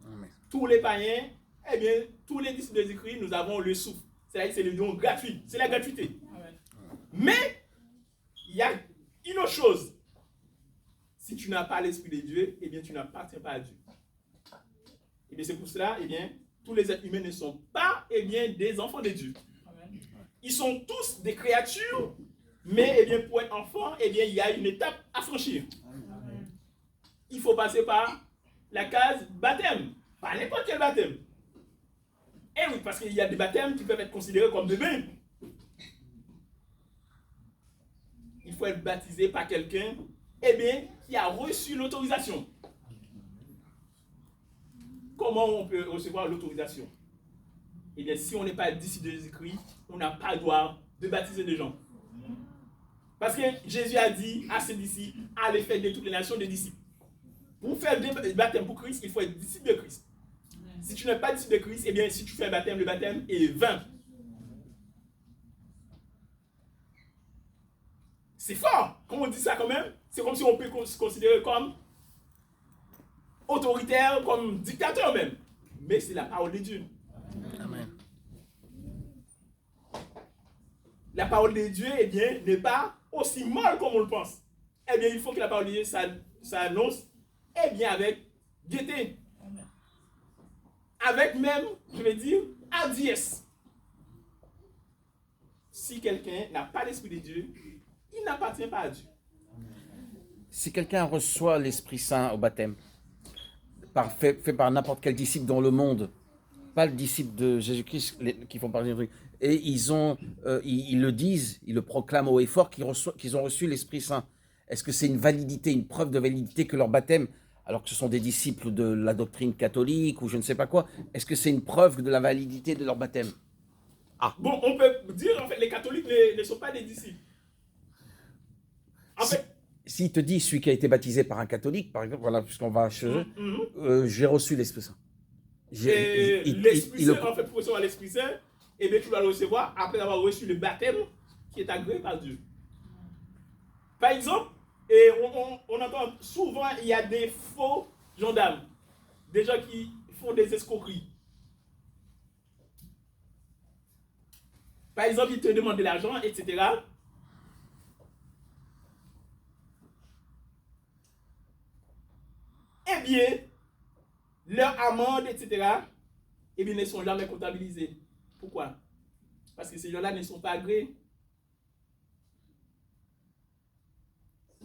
Speaker 2: Amen.
Speaker 1: Tous les païens, eh bien, tous les disciples de Jésus-Christ, nous avons le souffle. C'est-à-dire que c'est le don gratuit, c'est la gratuité.
Speaker 4: Amen.
Speaker 1: Mais, il y a une autre chose. Si tu n'as pas l'Esprit de Dieu, eh bien, tu n'appartiens pas à Dieu. Et bien, c'est pour cela, eh bien, tous les êtres humains ne sont pas, eh bien, des enfants de Dieu.
Speaker 4: Amen.
Speaker 1: Ils sont tous des créatures, mais, eh bien, pour être enfant, eh bien, il y a une étape à franchir.
Speaker 4: Amen.
Speaker 1: Il faut passer par la case baptême. Pas n'importe quel baptême. Eh oui, parce qu'il y a des baptêmes qui peuvent être considérés comme des bains. Il faut être baptisé par quelqu'un, eh bien, qui a reçu l'autorisation. Comment on peut recevoir l'autorisation? Eh bien, si on n'est pas disciple de Jésus-Christ, on n'a pas le droit de baptiser des gens. Parce que Jésus a dit à ses disciples, allez faire de toutes les nations des disciples. Pour faire des baptêmes pour Christ, il faut être disciple de Christ. Si tu n'es pas disciple de Christ, eh bien, si tu fais un baptême, le baptême est vain. C'est fort. Quand on dit ça quand même, c'est comme si on peut se considérer comme autoritaire, comme dictateur même. Mais c'est la parole de Dieu.
Speaker 2: Amen.
Speaker 1: La parole de Dieu, eh bien, n'est pas aussi molle comme on le pense. Eh bien, il faut que la parole de Dieu s'annonce, eh bien, avec gaieté. Avec même, je vais dire, hardiesse. Si quelqu'un n'a pas l'Esprit de Dieu, il n'appartient pas à Dieu.
Speaker 2: Si quelqu'un reçoit l'Esprit Saint au baptême, fait par n'importe quel disciple dans le monde, pas le disciple de Jésus-Christ qui font partie du truc, et ils le disent, ils le proclament haut et fort qu'ils ont reçu l'Esprit Saint. Est-ce que c'est une validité, une preuve de validité que leur baptême, alors que ce sont des disciples de la doctrine catholique ou je ne sais pas quoi, est-ce que c'est une preuve de la validité de leur baptême?
Speaker 1: Bon, on peut dire, en fait, les catholiques ne sont pas des disciples. En fait,
Speaker 2: S'il te dit, celui qui a été baptisé par un catholique, par exemple, voilà, puisqu'on va chez eux, j'ai reçu l'Esprit Saint.
Speaker 1: L'Esprit Saint, en fait, pour recevoir l'Esprit Saint, eh bien, tu vas le recevoir après avoir reçu le baptême qui est agréé par Dieu. Par exemple, et on entend souvent, il y a des faux gendarmes, des gens qui font des escroqueries. Par exemple, ils te demandent de l'argent, etc. eh bien, leurs amendes, etc., eh bien, ne sont jamais comptabilisées. Pourquoi? Parce que ces gens-là ne sont pas agréés.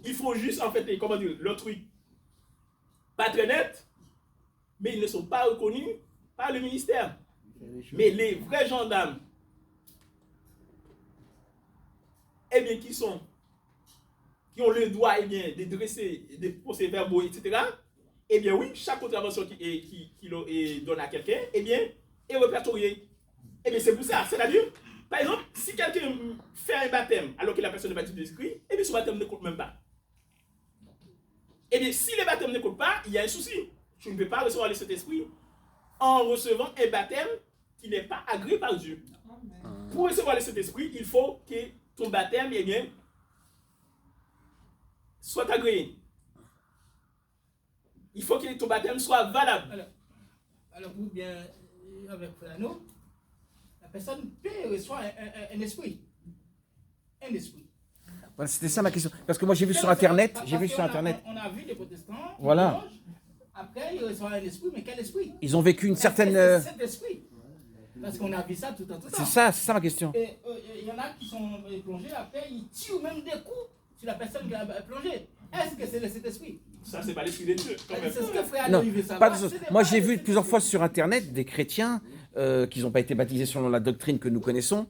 Speaker 1: Il faut juste, en fait, comment dire, leur truc pas très net, mais ils ne sont pas reconnus par le ministère. Mais les vrais gendarmes, eh bien, qui ont le droit, eh bien, de dresser des procès-verbaux, etc., eh bien, oui, chaque contravention qui donne à quelqu'un, eh bien, est répertoriée. Eh bien, c'est pour ça. C'est-à-dire, par exemple, si quelqu'un fait un baptême alors que la personne est baptisée de Jésus-Christ, eh bien, son baptême ne compte même pas. Eh bien, si le baptême ne compte pas, il y a un souci. Tu ne peux pas recevoir le Saint-Esprit en recevant un baptême qui n'est pas agréé par Dieu. Pour recevoir le Saint-Esprit, il faut que ton baptême, eh bien, soit agréé. Il faut que ton baptême soit valable.
Speaker 4: Alors vous, bien, avec Flano, la personne peut recevoir un esprit. Un esprit.
Speaker 2: Voilà, c'était ça ma question. Parce que moi j'ai vu sur Internet,
Speaker 4: On a vu des protestants.
Speaker 2: Voilà.
Speaker 4: Après, ils reçoivent un esprit, mais quel esprit?
Speaker 2: Ils ont vécu une certaine.
Speaker 4: Cet esprit. Parce qu'on a vu ça tout le temps.
Speaker 2: C'est ça ma question.
Speaker 4: Et il y en a qui sont plongés, après ils tirent même des coups sur la personne qui a plongé. Est-ce que c'est cet esprit?
Speaker 1: Ça, c'est pas l'esprit de Dieu.
Speaker 4: C'est ce que frère
Speaker 2: Non,
Speaker 4: Aloïs veut
Speaker 2: pas
Speaker 4: savoir.
Speaker 2: de- moi j'ai vu plusieurs fois sur Internet des chrétiens qui n'ont pas été baptisés selon la doctrine que nous connaissons,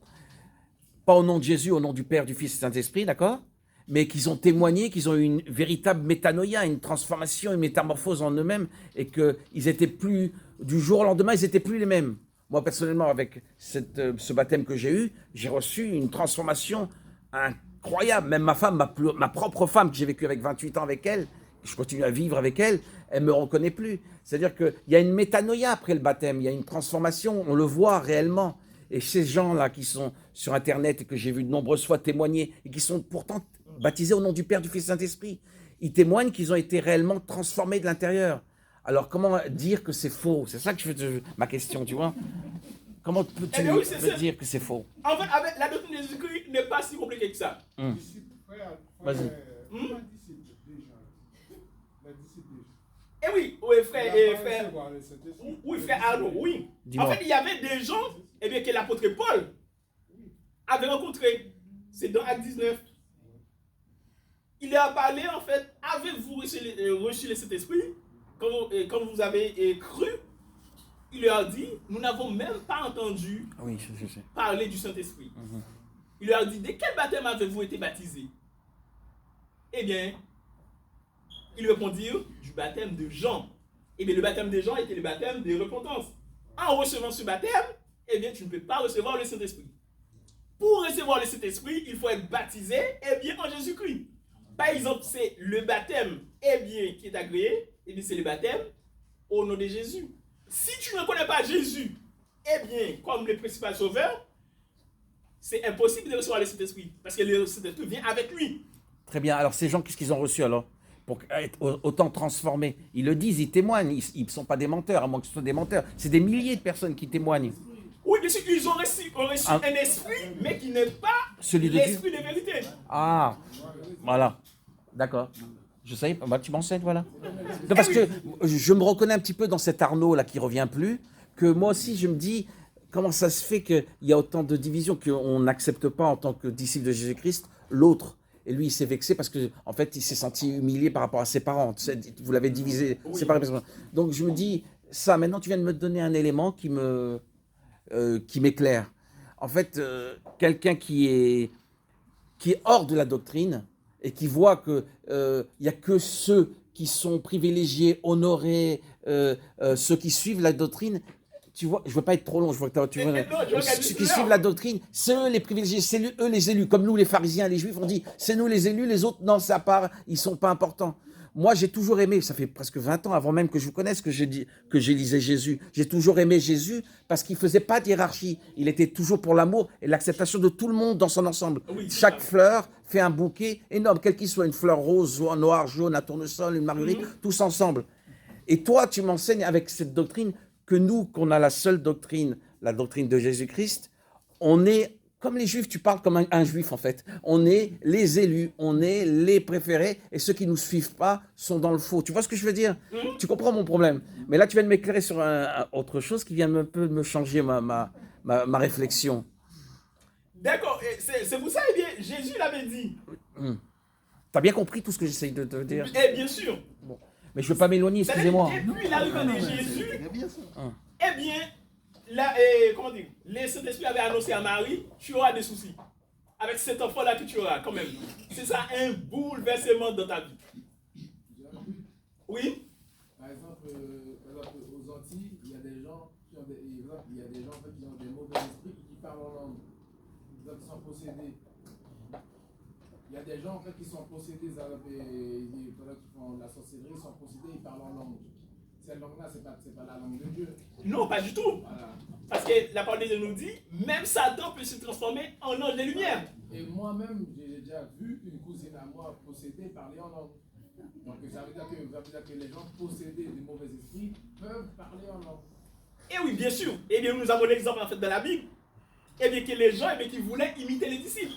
Speaker 2: pas au nom de Jésus, au nom du Père, du Fils et du Saint-Esprit, d'accord? Mais qu'ils ont témoigné qu'ils ont eu une véritable métanoïa, une transformation, une métamorphose en eux-mêmes, et qu'ils étaient plus, du jour au lendemain, ils n'étaient plus les mêmes. Moi, personnellement, avec ce baptême que j'ai eu, j'ai reçu une transformation incroyable. Même ma femme, ma propre femme, que j'ai vécu avec 28 ans avec elle, je continue à vivre avec elle, elle ne me reconnaît plus. C'est-à-dire qu'il y a une métanoïa après le baptême, il y a une transformation, on le voit réellement. Et ces gens-là qui sont sur Internet et que j'ai vu de nombreuses fois témoigner, et qui sont pourtant baptisés au nom du Père, du Fils et du Saint-Esprit, ils témoignent qu'ils ont été réellement transformés de l'intérieur. Alors comment dire que c'est faux? C'est ça que ma question, tu vois. Comment peux-tu me dire que c'est faux?
Speaker 1: En fait, avec la doctrine de Jésus-Christ n'est pas si compliquée que ça.
Speaker 5: Disciples, frère,
Speaker 2: Vas-y.
Speaker 5: comment disciples déjà? Les disciples déjà.
Speaker 1: Eh oui, oui, frère,
Speaker 5: Il a pas
Speaker 1: frère.
Speaker 5: recevoir le Saint-Esprit.
Speaker 1: Oui, frère Arnaud, oui.
Speaker 2: Dis-moi.
Speaker 1: En fait, il y avait des gens, eh bien, que l'apôtre Paul avait rencontrés. C'est dans Acte 19. Il leur a parlé, en fait, avez-vous reçu le Saint-Esprit quand vous avez cru? Il leur a dit, nous n'avons même pas entendu
Speaker 2: Oui, je sais.
Speaker 1: parler du Saint-Esprit. Il leur a dit, de quel baptême avez-vous été baptisés? Eh bien, ils répondirent, du baptême de Jean. Eh bien, le baptême de Jean était le baptême de repentance. En recevant ce baptême, eh bien, tu ne peux pas recevoir le Saint-Esprit. Pour recevoir le Saint-Esprit, il faut être baptisé, eh bien, en Jésus-Christ. Par exemple, c'est le baptême, eh bien, qui est agréé, eh bien, c'est le baptême au nom de Jésus. Si tu ne connais pas Jésus, eh bien, comme le principal sauveur, c'est impossible de recevoir le Saint-Esprit, parce que le Saint-Esprit vient avec lui.
Speaker 2: Très bien. Alors ces gens, qu'est-ce qu'ils ont reçu alors? Pour être autant transformés. Ils le disent, ils témoignent. Ils ne sont pas des menteurs, à moins que ce soit des menteurs. C'est des milliers de personnes qui témoignent.
Speaker 1: Oui, bien sûr, ils ont reçu un esprit, mais qui n'est pas
Speaker 2: Celui de Dieu.
Speaker 1: l'esprit de vérité.
Speaker 2: Ah, voilà. D'accord. Je sais, bah, tu m'enseignes, voilà. Non, parce que je me reconnais un petit peu dans cet Arnaud là qui revient plus, que moi aussi je me dis, comment ça se fait qu'il y a autant de divisions, qu'on n'accepte pas en tant que disciple de Jésus-Christ l'autre. Et lui, il s'est vexé parce que, en fait, il s'est senti humilié par rapport à ses parents. Vous l'avez divisé, séparé. Donc je me dis, ça, maintenant tu viens de me donner un élément qui m'éclaire. En fait, quelqu'un qui est hors de la doctrine et qui voit que il y a que ceux qui sont privilégiés, honorés, ceux qui suivent la doctrine. Tu vois, je veux pas être trop long. Je vois que tu vois, ceux qui suivent la doctrine, c'est eux les privilégiés, c'est eux les élus. Comme nous, les pharisiens, les juifs, on dit, c'est nous les élus, les autres, non, c'est à part, ils sont pas importants. Moi, j'ai toujours aimé, ça fait presque 20 ans, avant même que je vous connaisse, que j'ai lisé Jésus. J'ai toujours aimé Jésus parce qu'il faisait pas de hiérarchie. Il était toujours pour l'amour et l'acceptation de tout le monde dans son ensemble.
Speaker 1: Oui,
Speaker 2: chaque fleur fait un bouquet énorme, quelle qu'il soit, une fleur rose, noire, jaune, un tournesol, une marguerite, tous ensemble. Et toi, tu m'enseignes avec cette doctrine que nous, qu'on a la seule doctrine, la doctrine de Jésus-Christ, on est Comme les juifs, tu parles comme un juif en fait. On est les élus, on est les préférés, et ceux qui ne nous suivent pas sont dans le faux. Tu vois ce que je veux dire? Tu comprends mon problème? Mais là, tu viens de m'éclairer sur autre chose qui vient un peu de me changer ma réflexion.
Speaker 1: D'accord, et c'est pour ça, eh bien, Jésus l'avait dit.
Speaker 2: T'as bien compris tout ce que j'essaye de te dire?
Speaker 1: Eh bien sûr.
Speaker 2: Mais je ne veux pas m'éloigner, excusez-moi.
Speaker 1: Depuis l'arrivée de Jésus,
Speaker 6: C'est bien ça.
Speaker 1: eh bien, là, comment dire, le Saint-Esprit avait annoncé à Marie, tu auras des soucis. Avec cet enfant-là que tu auras, quand même. C'est ça, un bouleversement dans ta vie. Oui?
Speaker 5: Par exemple, aux Antilles, il y a des gens qui ont en fait, qui ont des mauvais esprits et qui parlent en langue. Qui sont possédés. Il y a des gens en fait qui sont possédés, pendant qu'ils font la sorcellerie, ils sont possédés, ils parlent en langue. Cette langue-là, c'est pas la langue de Dieu.
Speaker 1: Non, pas du tout.
Speaker 5: Voilà.
Speaker 1: Parce que la parole de Dieu nous dit, même Satan peut se transformer en ange de lumière.
Speaker 5: Et moi-même, j'ai déjà vu une cousine à moi possédée parler en langue. Donc ça veut dire que les gens possédés de mauvais esprits peuvent parler en langue.
Speaker 1: Et oui, bien sûr. Et bien, nous avons l'exemple en fait dans la Bible. Et bien, que les gens qui voulaient imiter les disciples.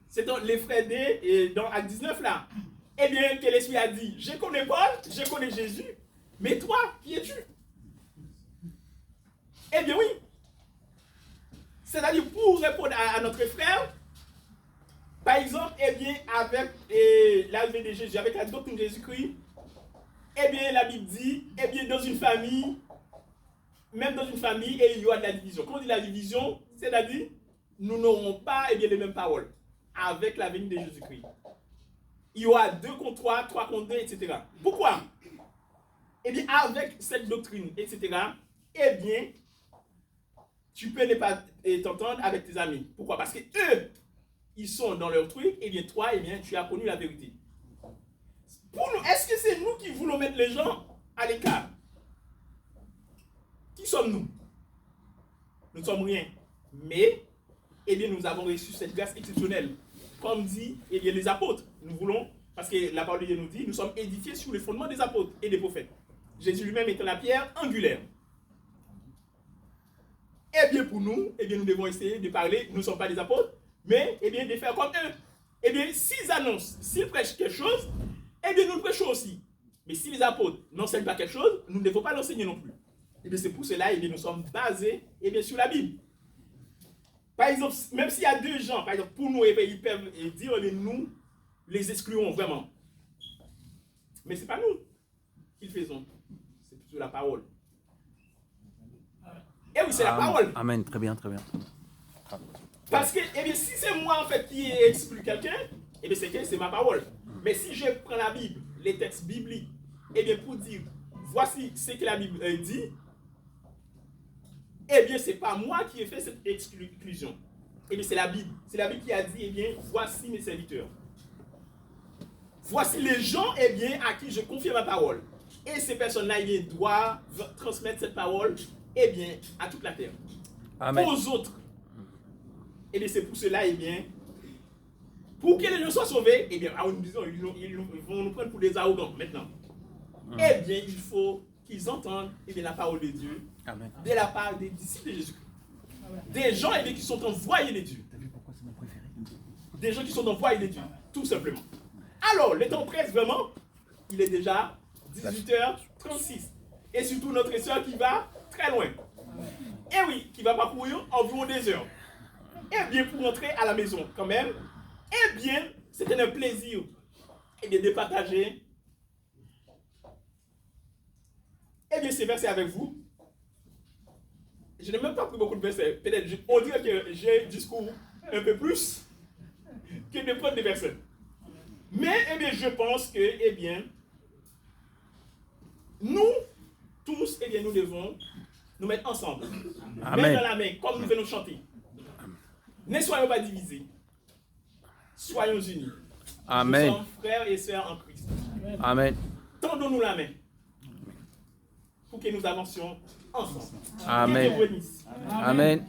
Speaker 1: C'est dans les frères et dans Acte 19 là. Eh bien, que l'Esprit a dit, je connais Paul, je connais Jésus, mais toi, qui es-tu? Eh bien oui. C'est-à-dire, pour répondre à notre frère, par exemple, eh bien, avec l'arrivée de Jésus, avec la doctrine de Jésus-Christ, eh bien, la Bible dit, eh bien, dans une famille, même dans une famille, il y aura de la division. Quand on dit la division, c'est-à-dire, nous n'aurons pas eh bien, les mêmes paroles avec la venue de Jésus-Christ. Il y aura 2 contre 3, 3 contre 2, etc. Pourquoi? Eh bien, avec cette doctrine, etc., eh bien, tu peux ne pas t'entendre avec tes amis. Pourquoi? Parce que eux, ils sont dans leur truc, et bien toi, eh bien, tu as connu la vérité. Pour nous, est-ce que c'est nous qui voulons mettre les gens à l'écart? Qui sommes-nous? Nous ne sommes rien. Mais, eh bien, nous avons reçu cette grâce exceptionnelle. Comme dit, eh bien, les apôtres. Nous voulons, parce que la parole de Dieu nous dit, nous sommes édifiés sur le fondement des apôtres et des prophètes. Jésus lui-même étant la pierre angulaire. Eh bien, pour nous, eh bien, nous devons essayer de parler, nous ne sommes pas des apôtres, mais eh bien, de faire comme eux. Eh bien, s'ils annoncent, s'ils prêchent quelque chose, eh bien, nous le prêchons aussi. Mais si les apôtres n'enseignent pas quelque chose, nous ne devons pas l'enseigner non plus. Eh bien, c'est pour cela, eh bien, nous sommes basés, eh bien, sur la Bible. Par exemple, même s'il y a 2 gens, par exemple, pour nous, eh bien, ils peuvent dire, eh bien, nous les excluons vraiment. Mais ce n'est pas nous qui le faisons. C'est plutôt la parole. Eh oui, c'est la parole.
Speaker 2: Amen, très bien, très bien.
Speaker 1: Parce que, eh bien, si c'est moi, en fait, qui exclue quelqu'un, eh bien, c'est ma parole. Mais si je prends la Bible, les textes bibliques, eh bien, pour dire, voici ce que la Bible dit, eh bien, ce n'est pas moi qui ai fait cette exclusion. Eh bien, c'est la Bible. C'est la Bible qui a dit, eh bien, voici mes serviteurs. Voici les gens, eh bien, à qui je confie ma parole. Et ces personnes-là, eh bien, doivent transmettre cette parole, eh bien, à toute la terre.
Speaker 2: Amen.
Speaker 1: Aux autres. Eh bien, c'est pour cela, eh bien, pour que les gens soient sauvés, eh bien, nous disons, ils vont nous prendre pour des arrogants maintenant. Eh bien, il faut qu'ils entendent, eh bien, la parole de Dieu.
Speaker 2: Amen.
Speaker 1: De la part des disciples de Jésus-Christ. Des gens, eh bien, qui sont envoyés de Dieu. Des gens qui sont envoyés de Dieu, tout simplement. Alors, le temps presse vraiment, il est déjà 18h36. Et surtout notre soeur qui va très loin. Et oui, qui va parcourir environ 2 heures. Eh bien, pour rentrer à la maison quand même, eh bien, c'était un plaisir eh bien, de partager eh bien, ces versets avec vous. Je n'ai même pas pris beaucoup de versets. Peut-être, on dirait que j'ai un discours un peu plus que de prendre des versets. Mais, eh bien, je pense que, eh bien, nous, tous, eh bien, nous devons nous mettre ensemble. Main dans la main, comme nous venons chanter. Ne soyons pas divisés. Soyons unis.
Speaker 2: Amen.
Speaker 1: Nous sommes frères et sœurs en Christ.
Speaker 2: Amen.
Speaker 1: Tendons-nous la main pour que nous avancions ensemble.
Speaker 2: Amen.
Speaker 1: Que Dieu bénisse.
Speaker 2: Amen.